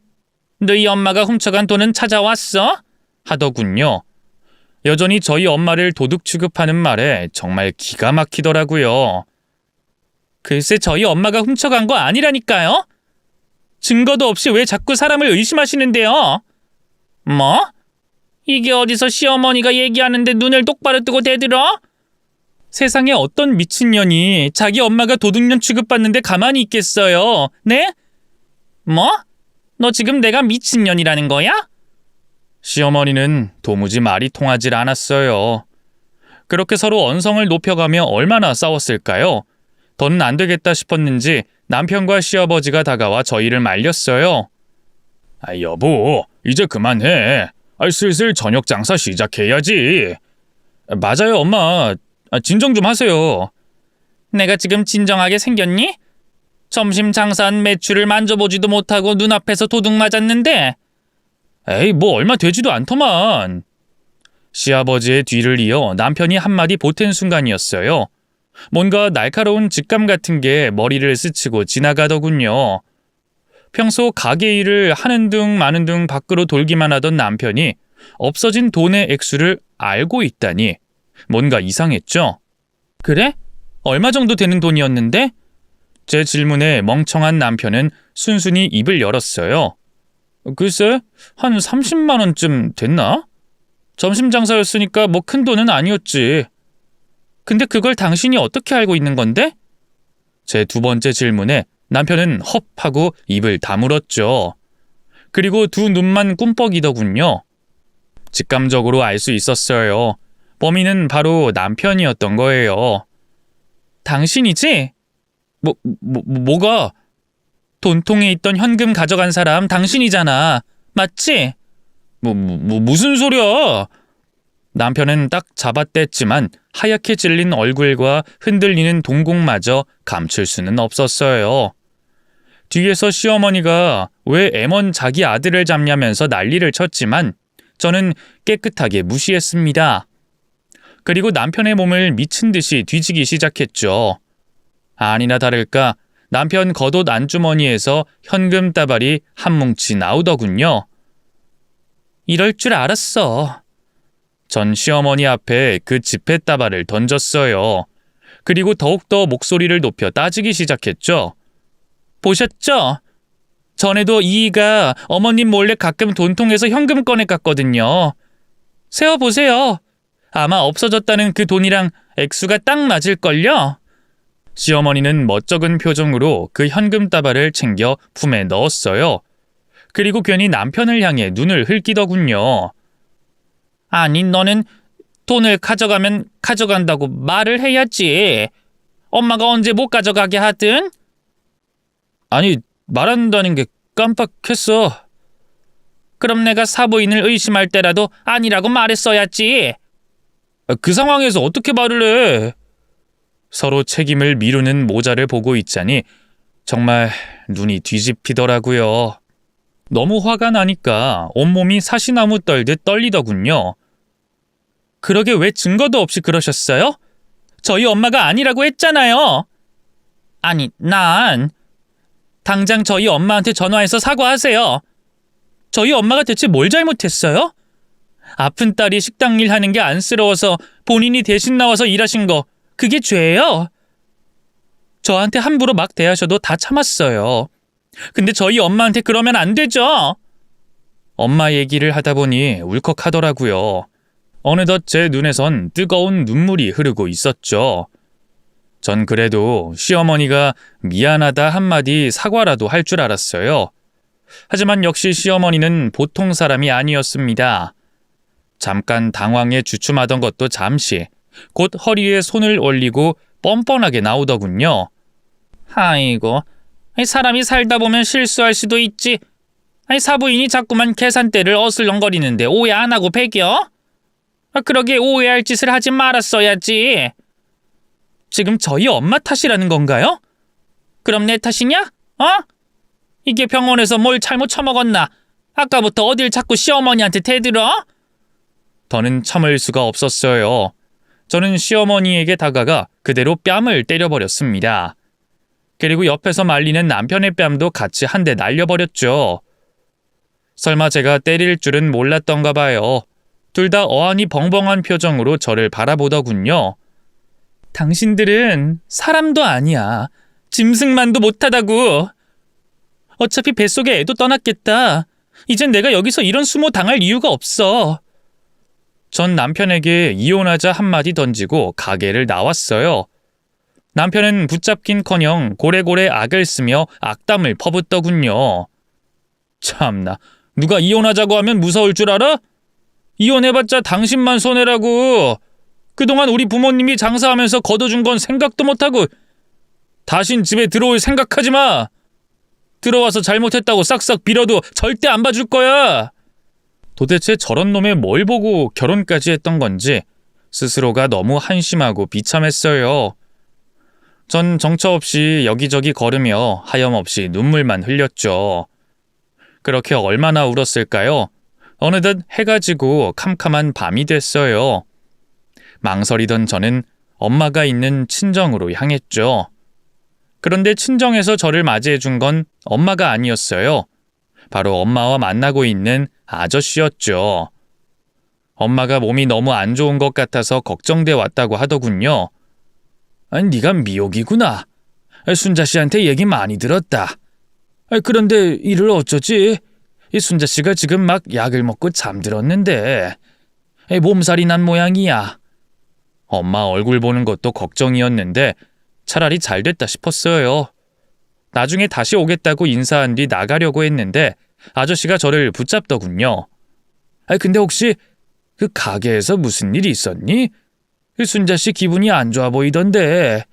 너희 엄마가 훔쳐간 돈은 찾아왔어? 하더군요. 여전히 저희 엄마를 도둑 취급하는 말에 정말 기가 막히더라고요. 글쎄, 저희 엄마가 훔쳐간 거 아니라니까요? 증거도 없이 왜 자꾸 사람을 의심하시는데요? 뭐? 이게 어디서 시어머니가 얘기하는데 눈을 똑바로 뜨고 대들어? 세상에 어떤 미친년이 자기 엄마가 도둑년 취급받는데 가만히 있겠어요? 네? 뭐? 너 지금 내가 미친년이라는 거야? 시어머니는 도무지 말이 통하질 않았어요. 그렇게 서로 언성을 높여가며 얼마나 싸웠을까요? 더는 안 되겠다 싶었는지 남편과 시아버지가 다가와 저희를 말렸어요. 여보, 이제 그만해. 슬슬 저녁 장사 시작해야지. 맞아요, 엄마. 진정 좀 하세요. 내가 지금 진정하게 생겼니? 점심 장사한 매출을 만져보지도 못하고 눈앞에서 도둑 맞았는데. 에이, 뭐 얼마 되지도 않더만. 시아버지의 뒤를 이어 남편이 한마디 보탠 순간이었어요. 뭔가 날카로운 직감 같은 게 머리를 스치고 지나가더군요. 평소 가게 일을 하는 둥 마는 둥 밖으로 돌기만 하던 남편이 없어진 돈의 액수를 알고 있다니 뭔가 이상했죠. 그래? 얼마 정도 되는 돈이었는데? 제 질문에 멍청한 남편은 순순히 입을 열었어요. 글쎄, 한 30만 원쯤 됐나? 점심 장사였으니까 뭐 큰 돈은 아니었지. 근데 그걸 당신이 어떻게 알고 있는 건데? 제 두 번째 질문에 남편은 헙 하고 입을 다물었죠. 그리고 두 눈만 꿈뻑이더군요. 직감적으로 알 수 있었어요. 범인은 바로 남편이었던 거예요. 당신이지? 뭐가? 돈통에 있던 현금 가져간 사람 당신이잖아. 맞지? 무슨 소리야? 남편은 딱 잡아댔지만 하얗게 찔린 얼굴과 흔들리는 동공마저 감출 수는 없었어요. 뒤에서 시어머니가 왜 M1 자기 아들을 잡냐면서 난리를 쳤지만 저는 깨끗하게 무시했습니다. 그리고 남편의 몸을 미친 듯이 뒤지기 시작했죠. 아니나 다를까 남편 겉옷 안주머니에서 현금 따발이 한 뭉치 나오더군요. 이럴 줄 알았어. 전 시어머니 앞에 그 지폐 따발을 던졌어요. 그리고 더욱더 목소리를 높여 따지기 시작했죠. 보셨죠? 전에도 이이가 어머님 몰래 가끔 돈통에서 현금 꺼내 갔거든요. 세어보세요. 아마 없어졌다는 그 돈이랑 액수가 딱 맞을걸요? 시어머니는 멋쩍은 표정으로 그 현금 따발을 챙겨 품에 넣었어요. 그리고 괜히 남편을 향해 눈을 흘기더군요. 아니, 너는 돈을 가져가면 가져간다고 말을 해야지. 엄마가 언제 못 가져가게 하든? 아니, 말한다는 게 깜빡했어. 그럼 내가 사부인을 의심할 때라도 아니라고 말했어야지. 그 상황에서 어떻게 말을 해? 서로 책임을 미루는 모자를 보고 있자니 정말 눈이 뒤집히더라고요. 너무 화가 나니까 온몸이 사시나무 떨듯 떨리더군요. 그러게 왜 증거도 없이 그러셨어요? 저희 엄마가 아니라고 했잖아요. 아니, 난 당장 저희 엄마한테 전화해서 사과하세요. 저희 엄마가 대체 뭘 잘못했어요? 아픈 딸이 식당 일 하는 게 안쓰러워서 본인이 대신 나와서 일하신 거 그게 죄예요? 저한테 함부로 막 대하셔도 다 참았어요. 근데 저희 엄마한테 그러면 안 되죠? 엄마 얘기를 하다 보니 울컥하더라고요. 어느덧 제 눈에선 뜨거운 눈물이 흐르고 있었죠. 전 그래도 시어머니가 미안하다 한마디 사과라도 할 줄 알았어요. 하지만 역시 시어머니는 보통 사람이 아니었습니다. 잠깐 당황에 주춤하던 것도 잠시, 곧 허리에 손을 올리고 뻔뻔하게 나오더군요. 아이고, 사람이 살다 보면 실수할 수도 있지. 사부인이 자꾸만 계산대를 어슬렁거리는데 오해 안 하고 배겨? 그러게 오해할 짓을 하지 말았어야지. 지금 저희 엄마 탓이라는 건가요? 그럼 내 탓이냐? 이게 병원에서 뭘 잘못 처먹었나? 아까부터 어딜 자꾸 시어머니한테 대들어? 더는 참을 수가 없었어요. 저는 시어머니에게 다가가 그대로 뺨을 때려버렸습니다. 그리고 옆에서 말리는 남편의 뺨도 같이 한 대 날려버렸죠. 설마 제가 때릴 줄은 몰랐던가 봐요. 둘 다 어안이 벙벙한 표정으로 저를 바라보더군요. 당신들은 사람도 아니야. 짐승만도 못하다고. 어차피 뱃속에 애도 떠났겠다. 이젠 내가 여기서 이런 수모 당할 이유가 없어. 전 남편에게 이혼하자 한마디 던지고 가게를 나왔어요. 남편은 붙잡긴커녕 고래고래 악을 쓰며 악담을 퍼붓더군요. 참나, 누가 이혼하자고 하면 무서울 줄 알아? 이혼해봤자 당신만 손해라고. 그동안 우리 부모님이 장사하면서 거둬준 건 생각도 못하고 다신 집에 들어올 생각하지 마. 들어와서 잘못했다고 싹싹 빌어도 절대 안 봐줄 거야. 도대체 저런 놈의 뭘 보고 결혼까지 했던 건지 스스로가 너무 한심하고 비참했어요. 전 정처 없이 여기저기 걸으며 하염없이 눈물만 흘렸죠. 그렇게 얼마나 울었을까요? 어느덧 해가 지고 캄캄한 밤이 됐어요. 망설이던 저는 엄마가 있는 친정으로 향했죠. 그런데 친정에서 저를 맞이해 준 건 엄마가 아니었어요. 바로 엄마와 만나고 있는 아저씨였죠. 엄마가 몸이 너무 안 좋은 것 같아서 걱정돼 왔다고 하더군요. 네가 미옥이구나. 순자 씨한테 얘기 많이 들었다. 그런데 이를 어쩌지? 이 순자 씨가 지금 막 약을 먹고 잠들었는데 몸살이 난 모양이야. 엄마 얼굴 보는 것도 걱정이었는데 차라리 잘 됐다 싶었어요. 나중에 다시 오겠다고 인사한 뒤 나가려고 했는데 아저씨가 저를 붙잡더군요. 근데 혹시 그 가게에서 무슨 일이 있었니? 순자 씨 기분이 안 좋아 보이던데.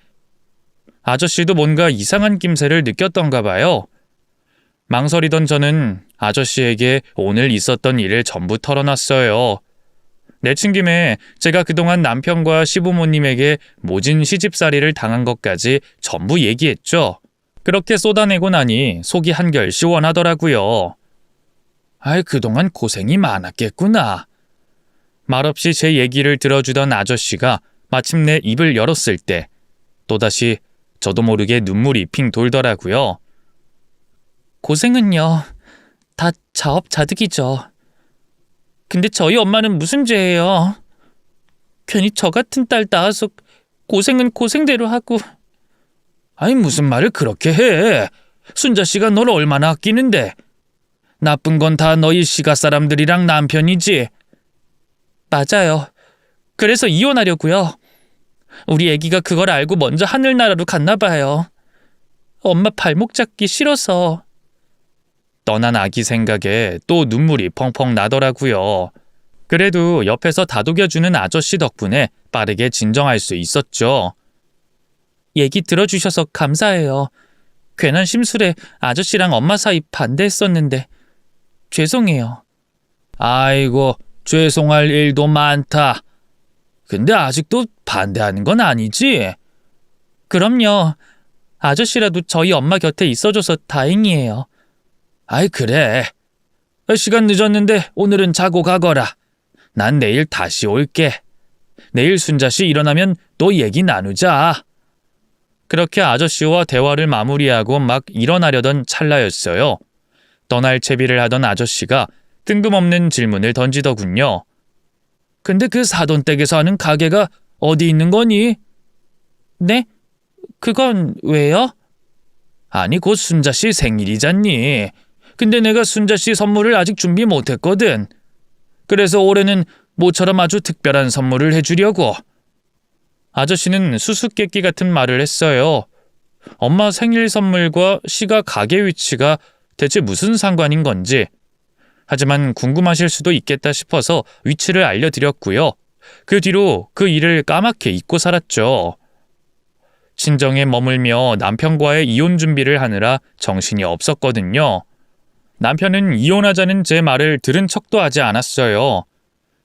아저씨도 뭔가 이상한 낌새를 느꼈던가 봐요. 망설이던 저는 아저씨에게 오늘 있었던 일을 전부 털어놨어요. 내친 김에 제가 그동안 남편과 시부모님에게 모진 시집살이를 당한 것까지 전부 얘기했죠. 그렇게 쏟아내고 나니 속이 한결 시원하더라고요. 그동안 고생이 많았겠구나. 말없이 제 얘기를 들어주던 아저씨가 마침내 입을 열었을 때 또다시 저도 모르게 눈물이 핑 돌더라고요. 고생은요, 다 자업자득이죠. 근데 저희 엄마는 무슨 죄예요? 괜히 저 같은 딸 낳아서 고생은 고생대로 하고. 무슨 말을 그렇게 해. 순자 씨가 널 얼마나 아끼는데. 나쁜 건 다 너희 시가 사람들이랑 남편이지. 맞아요. 그래서 이혼하려고요. 우리 애기가 그걸 알고 먼저 하늘나라로 갔나 봐요. 엄마 발목 잡기 싫어서. 떠난 아기 생각에 또 눈물이 펑펑 나더라고요. 그래도 옆에서 다독여주는 아저씨 덕분에 빠르게 진정할 수 있었죠. 얘기 들어주셔서 감사해요. 괜한 심술에 아저씨랑 엄마 사이 반대했었는데 죄송해요. 아이고, 죄송할 일도 많다. 근데 아직도 반대하는 건 아니지? 그럼요. 아저씨라도 저희 엄마 곁에 있어줘서 다행이에요. 그래. 시간 늦었는데 오늘은 자고 가거라. 난 내일 다시 올게. 내일 순자씨 일어나면 또 얘기 나누자. 그렇게 아저씨와 대화를 마무리하고 막 일어나려던 찰나였어요. 떠날 채비를 하던 아저씨가 뜬금없는 질문을 던지더군요. 근데 그 사돈댁에서 하는 가게가 어디 있는 거니? 네? 그건 왜요? 아니, 곧 순자씨 생일이잖니. 근데 내가 순자씨 선물을 아직 준비 못했거든. 그래서 올해는 모처럼 아주 특별한 선물을 해주려고. 아저씨는 수수께끼 같은 말을 했어요. 엄마 생일 선물과 시가 가게 위치가 대체 무슨 상관인 건지. 하지만 궁금하실 수도 있겠다 싶어서 위치를 알려드렸고요. 그 뒤로 그 일을 까맣게 잊고 살았죠. 친정에 머물며 남편과의 이혼 준비를 하느라 정신이 없었거든요. 남편은 이혼하자는 제 말을 들은 척도 하지 않았어요.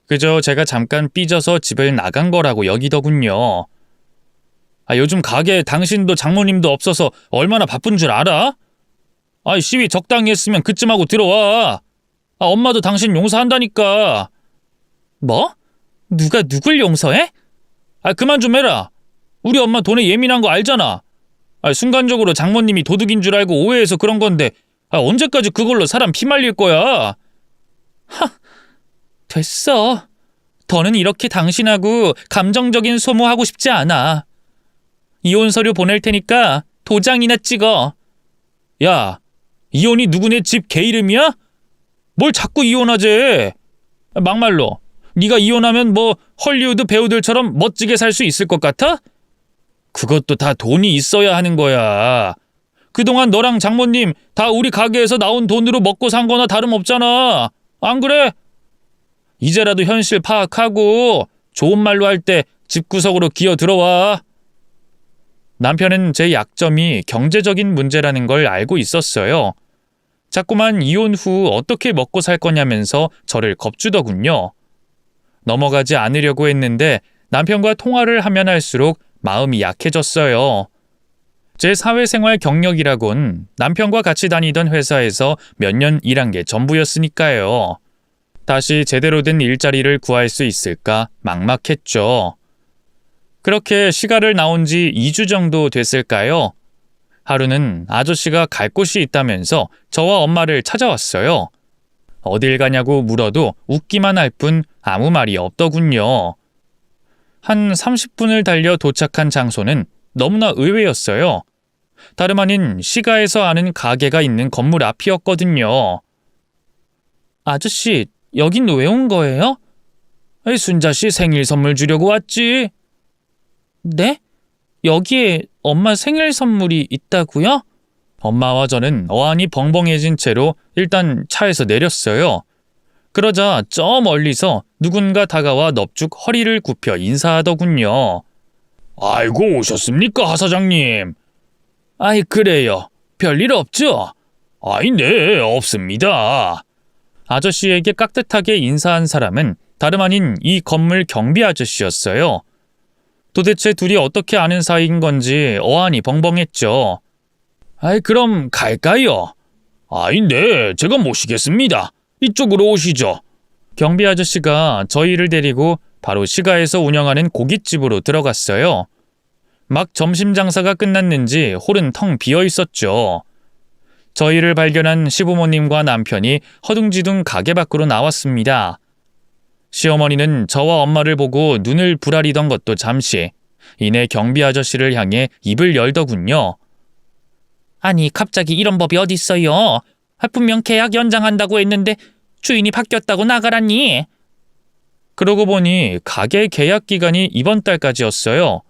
그저 제가 잠깐 삐져서 집을 나간 거라고 여기더군요. 요즘 가게에 당신도 장모님도 없어서 얼마나 바쁜 줄 알아? 시위 적당히 했으면 그쯤 하고 들어와. 엄마도 당신 용서한다니까. 뭐? 누가 누굴 용서해? 그만 좀 해라. 우리 엄마 돈에 예민한 거 알잖아. 순간적으로 장모님이 도둑인 줄 알고 오해해서 그런 건데 언제까지 그걸로 사람 피말릴 거야? 됐어. 더는 이렇게 당신하고 감정적인 소모하고 싶지 않아. 이혼 서류 보낼 테니까 도장이나 찍어. 야, 이혼이 누구네 집 개 이름이야? 뭘 자꾸 이혼하재? 막말로 네가 이혼하면 뭐 헐리우드 배우들처럼 멋지게 살 수 있을 것 같아? 그것도 다 돈이 있어야 하는 거야. 그동안 너랑 장모님 다 우리 가게에서 나온 돈으로 먹고 산 거나 다름없잖아. 안 그래? 이제라도 현실 파악하고 좋은 말로 할 때 집구석으로 기어 들어와. 남편은 제 약점이 경제적인 문제라는 걸 알고 있었어요. 자꾸만 이혼 후 어떻게 먹고 살 거냐면서 저를 겁주더군요. 넘어가지 않으려고 했는데 남편과 통화를 하면 할수록 마음이 약해졌어요. 제 사회생활 경력이라곤 남편과 같이 다니던 회사에서 몇 년 일한 게 전부였으니까요. 다시 제대로 된 일자리를 구할 수 있을까 막막했죠. 그렇게 시가를 나온 지 2주 정도 됐을까요? 하루는 아저씨가 갈 곳이 있다면서 저와 엄마를 찾아왔어요. 어딜 가냐고 물어도 웃기만 할 뿐 아무 말이 없더군요. 한 30분을 달려 도착한 장소는 너무나 의외였어요. 다름 아닌 시가에서 아는 가게가 있는 건물 앞이었거든요. 아저씨, 여긴 왜 온 거예요? 순자 씨 생일 선물 주려고 왔지. 네? 여기에 엄마 생일 선물이 있다고요? 엄마와 저는 어안이 벙벙해진 채로 일단 차에서 내렸어요. 그러자 저 멀리서 누군가 다가와 넙죽 허리를 굽혀 인사하더군요. 아이고 오셨습니까, 하 사장님. 아이 그래요. 별일 없죠? 아이 네, 없습니다. 아저씨에게 깍듯하게 인사한 사람은 다름 아닌 이 건물 경비 아저씨였어요. 도대체 둘이 어떻게 아는 사이인 건지 어안이 벙벙했죠. 아이 그럼 갈까요? 아이 네, 제가 모시겠습니다. 이쪽으로 오시죠. 경비 아저씨가 저희를 데리고 바로 시가에서 운영하는 고깃집으로 들어갔어요. 막 점심 장사가 끝났는지 홀은 텅 비어 있었죠. 저희를 발견한 시부모님과 남편이 허둥지둥 가게 밖으로 나왔습니다. 시어머니는 저와 엄마를 보고 눈을 부라리던 것도 잠시, 이내 경비 아저씨를 향해 입을 열더군요. 아니 갑자기 이런 법이 어딨어요? 분명 계약 연장한다고 했는데 주인이 바뀌었다고 나가라니. 그러고 보니 가게 계약 기간이 이번 달까지였어요.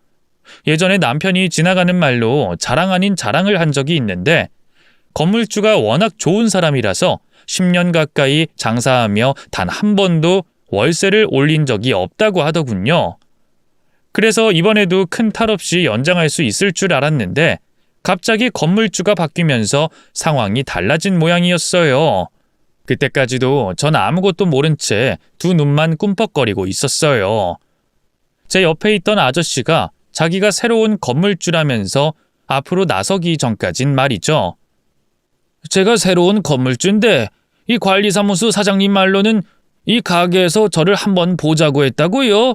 예전에 남편이 지나가는 말로 자랑 아닌 자랑을 한 적이 있는데 건물주가 워낙 좋은 사람이라서 10년 가까이 장사하며 단 한 번도 월세를 올린 적이 없다고 하더군요. 그래서 이번에도 큰 탈 없이 연장할 수 있을 줄 알았는데 갑자기 건물주가 바뀌면서 상황이 달라진 모양이었어요. 그때까지도 전 아무것도 모른 채 두 눈만 꿈뻑거리고 있었어요. 제 옆에 있던 아저씨가 자기가 새로운 건물주라면서 앞으로 나서기 전까진 말이죠. 제가 새로운 건물주인데 이 관리사무소 사장님 말로는 이 가게에서 저를 한번 보자고 했다고요?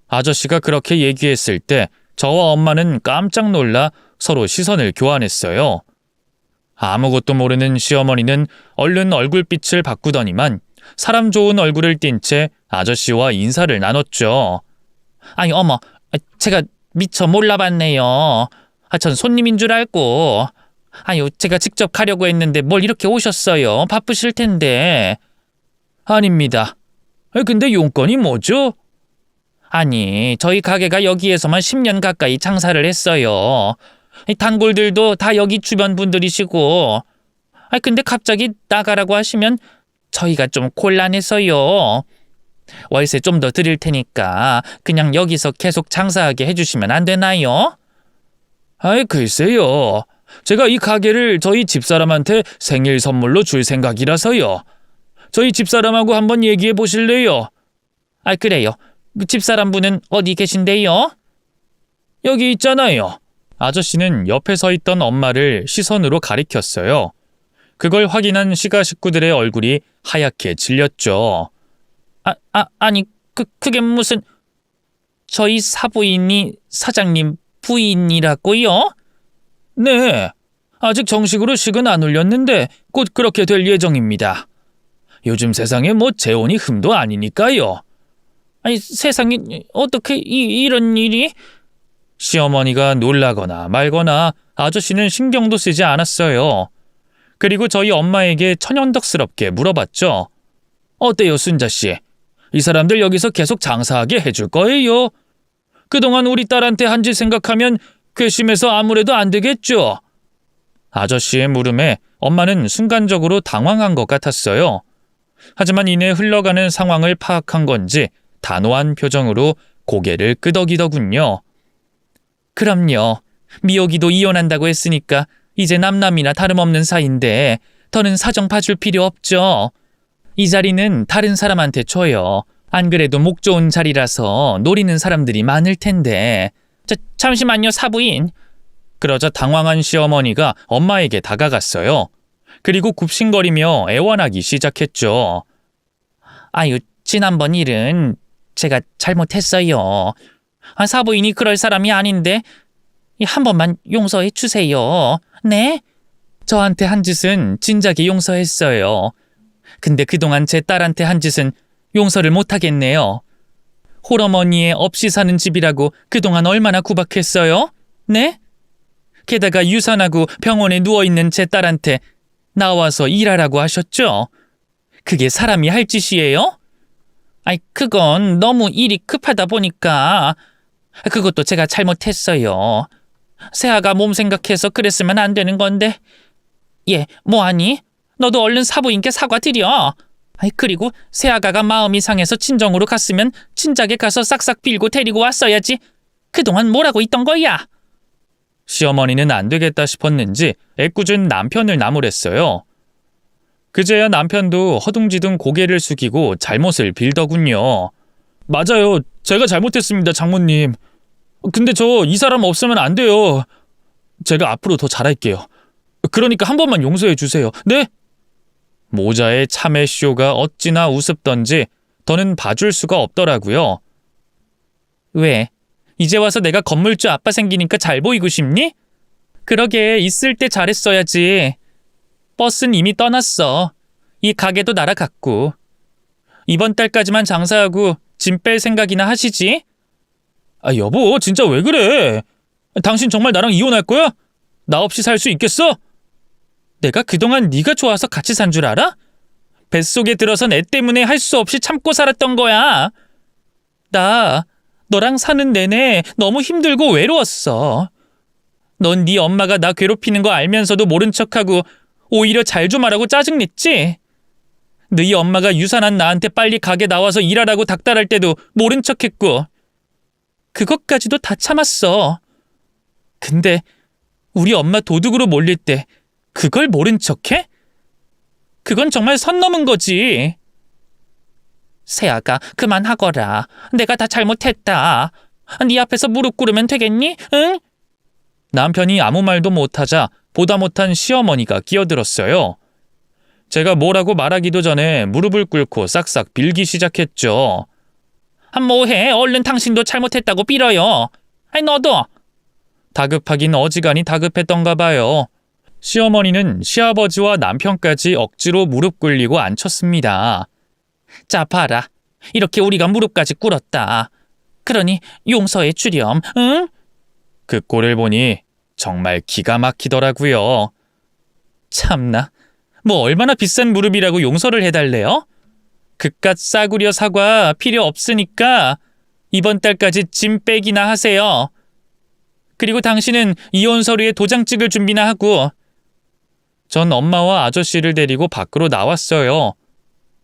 아저씨가 그렇게 얘기했을 때 저와 엄마는 깜짝 놀라 서로 시선을 교환했어요. 아무것도 모르는 시어머니는 얼른 얼굴빛을 바꾸더니만 사람 좋은 얼굴을 띤 채 아저씨와 인사를 나눴죠. 아니 어머, 제가 미처 몰라봤네요. 전 손님인 줄 알고. 아유, 제가 직접 가려고 했는데 뭘 이렇게 오셨어요? 바쁘실 텐데. 아닙니다. 근데 용건이 뭐죠? 아니, 저희 가게가 여기에서만 10년 가까이 장사를 했어요. 단골들도 다 여기 주변 분들이시고. 근데 갑자기 나가라고 하시면 저희가 좀 곤란해서요. 월세 좀 더 드릴 테니까 그냥 여기서 계속 장사하게 해주시면 안 되나요? 글쎄요. 제가 이 가게를 저희 집사람한테 생일 선물로 줄 생각이라서요. 저희 집사람하고 한번 얘기해 보실래요? 그래요. 집사람 분은 어디 계신데요? 여기 있잖아요. 아저씨는 옆에 서 있던 엄마를 시선으로 가리켰어요. 그걸 확인한 시가 식구들의 얼굴이 하얗게 질렸죠. 아니, 그게 무슨... 저희 사부인이 사장님 부인이라고요? 네, 아직 정식으로 식은 안 올렸는데 곧 그렇게 될 예정입니다. 요즘 세상에 뭐 재혼이 흠도 아니니까요. 아니, 세상에 어떻게 이런 일이... 시어머니가 놀라거나 말거나 아저씨는 신경도 쓰지 않았어요. 그리고 저희 엄마에게 천연덕스럽게 물어봤죠. 어때요, 순자씨? 이 사람들 여기서 계속 장사하게 해줄 거예요? 그동안 우리 딸한테 한 짓 생각하면 괘씸해서 아무래도 안 되겠죠? 아저씨의 물음에 엄마는 순간적으로 당황한 것 같았어요. 하지만 이내 흘러가는 상황을 파악한 건지 단호한 표정으로 고개를 끄덕이더군요. 그럼요. 미옥이도 이혼한다고 했으니까 이제 남남이나 다름없는 사이인데 더는 사정 봐줄 필요 없죠. 이 자리는 다른 사람한테 줘요. 안 그래도 목 좋은 자리라서 노리는 사람들이 많을 텐데. 잠시만요, 사부인. 그러자 당황한 시어머니가 엄마에게 다가갔어요. 그리고 굽신거리며 애원하기 시작했죠. 아유, 지난번 일은 제가 잘못했어요. 사부인이 그럴 사람이 아닌데 한 번만 용서해 주세요. 네? 저한테 한 짓은 진작에 용서했어요. 근데 그동안 제 딸한테 한 짓은 용서를 못하겠네요. 홀어머니의 없이 사는 집이라고 그동안 얼마나 구박했어요? 네? 게다가 유산하고 병원에 누워있는 제 딸한테 나와서 일하라고 하셨죠? 그게 사람이 할 짓이에요? 아이, 그건 너무 일이 급하다 보니까. 그것도 제가 잘못했어요. 세아가 몸 생각해서 그랬으면 안 되는 건데. 예, 뭐하니? 너도 얼른 사부인께 사과드려. 아이, 그리고 세아가가 마음이 상해서 친정으로 갔으면 친작에 가서 싹싹 빌고 데리고 왔어야지. 그동안 뭐라고 있던 거야? 시어머니는 안 되겠다 싶었는지 애꿎은 남편을 나무랬어요. 그제야 남편도 허둥지둥 고개를 숙이고 잘못을 빌더군요. 맞아요. 제가 잘못했습니다, 장모님. 근데 저 이 사람 없으면 안 돼요. 제가 앞으로 더 잘할게요. 그러니까 한 번만 용서해 주세요. 네? 모자의 참의 쇼가 어찌나 우습던지 더는 봐줄 수가 없더라고요. 왜? 이제 와서 내가 건물주 아빠 생기니까 잘 보이고 싶니? 그러게, 있을 때 잘했어야지. 버스는 이미 떠났어. 이 가게도 날아갔고. 이번 달까지만 장사하고 짐 뺄 생각이나 하시지? 아, 여보, 진짜 왜 그래? 당신 정말 나랑 이혼할 거야? 나 없이 살 수 있겠어? 내가 그동안 네가 좋아서 같이 산 줄 알아? 뱃속에 들어선 애 때문에 할 수 없이 참고 살았던 거야. 나 너랑 사는 내내 너무 힘들고 외로웠어. 넌 네 엄마가 나 괴롭히는 거 알면서도 모른 척하고 오히려 잘 좀 하라고 짜증냈지? 너희 엄마가 유산한 나한테 빨리 가게 나와서 일하라고 닥달할 때도 모른 척했고 그것까지도 다 참았어. 근데 우리 엄마 도둑으로 몰릴 때 그걸 모른 척해? 그건 정말 선 넘은 거지. 세아가 그만하거라. 내가 다 잘못했다. 네 앞에서 무릎 꿇으면 되겠니? 응? 남편이 아무 말도 못하자 보다 못한 시어머니가 끼어들었어요. 제가 뭐라고 말하기도 전에 무릎을 꿇고 싹싹 빌기 시작했죠. 뭐해? 얼른 당신도 잘못했다고 빌어요. 아니, 너도. 다급하긴 어지간히 다급했던가 봐요. 시어머니는 시아버지와 남편까지 억지로 무릎 꿇리고 앉혔습니다. 자, 봐라. 이렇게 우리가 무릎까지 꿇었다. 그러니 용서해 주렴, 응? 그 꼴을 보니 정말 기가 막히더라고요. 참나. 뭐 얼마나 비싼 무릎이라고 용서를 해달래요? 그깟 싸구려 사과 필요 없으니까 이번 달까지 짐 빼기나 하세요. 그리고 당신은 이혼 서류에 도장 찍을 준비나 하고. 전 엄마와 아저씨를 데리고 밖으로 나왔어요.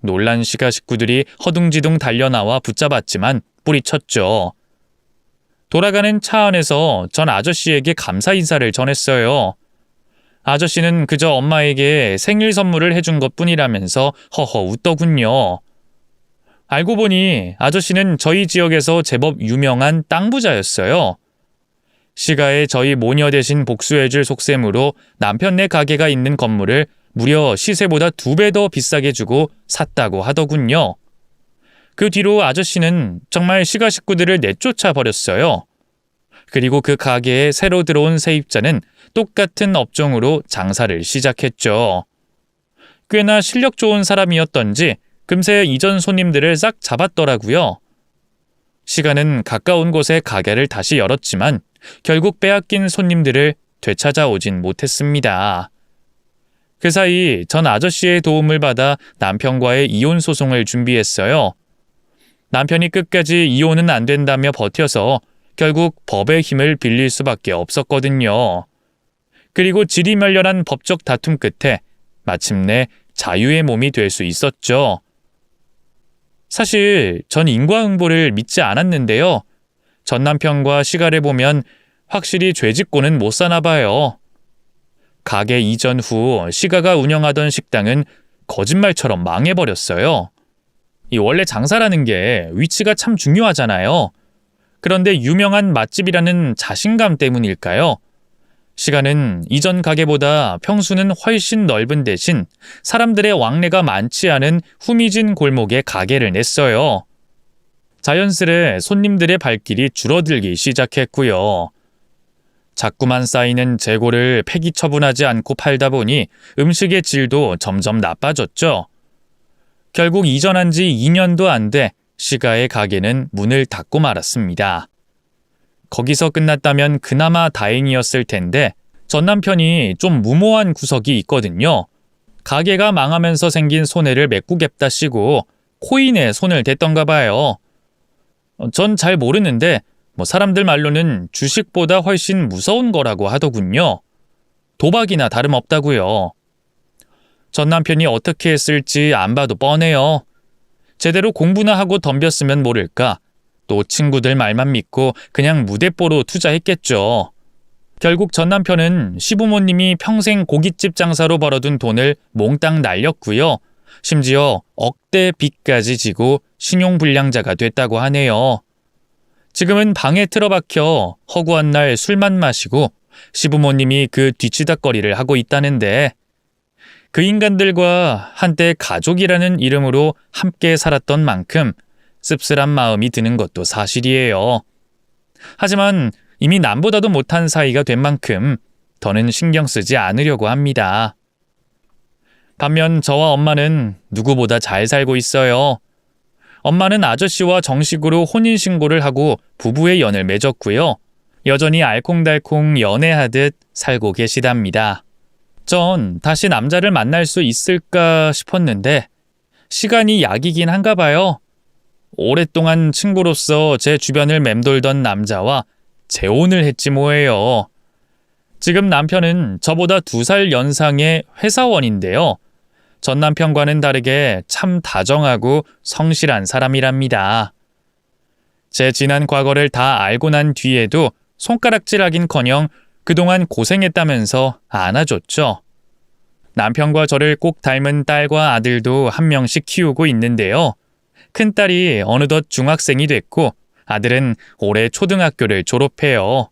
놀란 시가 식구들이 허둥지둥 달려나와 붙잡았지만 뿌리쳤죠. 돌아가는 차 안에서 전 아저씨에게 감사 인사를 전했어요. 아저씨는 그저 엄마에게 생일 선물을 해준 것뿐이라면서 허허 웃더군요. 알고 보니 아저씨는 저희 지역에서 제법 유명한 땅 부자였어요. 시가에 저희 모녀 대신 복수해줄 속셈으로 남편네 가게가 있는 건물을 무려 시세보다 2배 더 비싸게 주고 샀다고 하더군요. 그 뒤로 아저씨는 정말 시가 식구들을 내쫓아 버렸어요. 그리고 그 가게에 새로 들어온 세입자는 똑같은 업종으로 장사를 시작했죠. 꽤나 실력 좋은 사람이었던지 금세 이전 손님들을 싹 잡았더라고요. 시가는 가까운 곳에 가게를 다시 열었지만 결국 빼앗긴 손님들을 되찾아오진 못했습니다. 그 사이 전 아저씨의 도움을 받아 남편과의 이혼 소송을 준비했어요. 남편이 끝까지 이혼은 안 된다며 버텨서 결국 법의 힘을 빌릴 수밖에 없었거든요. 그리고 지리멸렬한 법적 다툼 끝에 마침내 자유의 몸이 될 수 있었죠. 사실 전 인과응보를 믿지 않았는데요. 전 남편과 시가를 보면 확실히 죄짓고는 못 사나 봐요. 가게 이전 후 시가가 운영하던 식당은 거짓말처럼 망해버렸어요. 이 원래 장사라는 게 위치가 참 중요하잖아요. 그런데 유명한 맛집이라는 자신감 때문일까요? 시가는 이전 가게보다 평수는 훨씬 넓은 대신 사람들의 왕래가 많지 않은 후미진 골목에 가게를 냈어요. 자연스레 손님들의 발길이 줄어들기 시작했고요. 자꾸만 쌓이는 재고를 폐기 처분하지 않고 팔다 보니 음식의 질도 점점 나빠졌죠. 결국 이전한 지 2년도 안 돼 시가의 가게는 문을 닫고 말았습니다. 거기서 끝났다면 그나마 다행이었을 텐데 전 남편이 좀 무모한 구석이 있거든요. 가게가 망하면서 생긴 손해를 메꾸겠다시고 코인에 손을 댔던가 봐요. 전 잘 모르는데 사람들 말로는 주식보다 훨씬 무서운 거라고 하더군요. 도박이나 다름없다고요. 전 남편이 어떻게 했을지 안 봐도 뻔해요. 제대로 공부나 하고 덤볐으면 모를까. 또 친구들 말만 믿고 그냥 무대뽀로 투자했겠죠. 결국 전 남편은 시부모님이 평생 고깃집 장사로 벌어둔 돈을 몽땅 날렸고요. 심지어 억대 빚까지 지고 신용불량자가 됐다고 하네요. 지금은 방에 틀어박혀 허구한 날 술만 마시고 시부모님이 그 뒤치다꺼리를 하고 있다는데 그 인간들과 한때 가족이라는 이름으로 함께 살았던 만큼 씁쓸한 마음이 드는 것도 사실이에요. 하지만 이미 남보다도 못한 사이가 된 만큼 더는 신경 쓰지 않으려고 합니다. 반면 저와 엄마는 누구보다 잘 살고 있어요. 엄마는 아저씨와 정식으로 혼인신고를 하고 부부의 연을 맺었고요. 여전히 알콩달콩 연애하듯 살고 계시답니다. 전 다시 남자를 만날 수 있을까 싶었는데 시간이 약이긴 한가 봐요. 오랫동안 친구로서 제 주변을 맴돌던 남자와 재혼을 했지 뭐예요. 지금 남편은 저보다 2살 연상의 회사원인데요. 전 남편과는 다르게 참 다정하고 성실한 사람이랍니다. 제 지난 과거를 다 알고 난 뒤에도 손가락질하긴커녕 그동안 고생했다면서 안아줬죠. 남편과 저를 꼭 닮은 딸과 아들도 한 명씩 키우고 있는데요. 큰딸이 어느덧 중학생이 됐고 아들은 올해 초등학교를 졸업해요.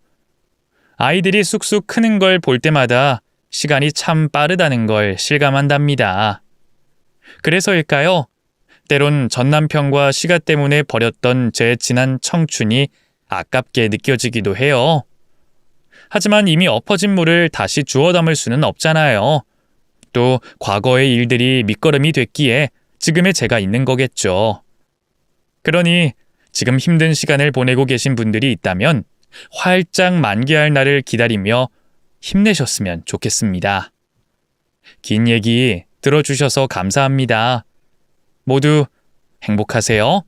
아이들이 쑥쑥 크는 걸 볼 때마다 시간이 참 빠르다는 걸 실감한답니다. 그래서일까요? 때론 전 남편과 시가 때문에 버렸던 제 지난 청춘이 아깝게 느껴지기도 해요. 하지만 이미 엎어진 물을 다시 주워 담을 수는 없잖아요. 또 과거의 일들이 밑거름이 됐기에 지금의 제가 있는 거겠죠. 그러니 지금 힘든 시간을 보내고 계신 분들이 있다면 활짝 만개할 날을 기다리며 힘내셨으면 좋겠습니다. 긴 얘기 들어주셔서 감사합니다. 모두 행복하세요.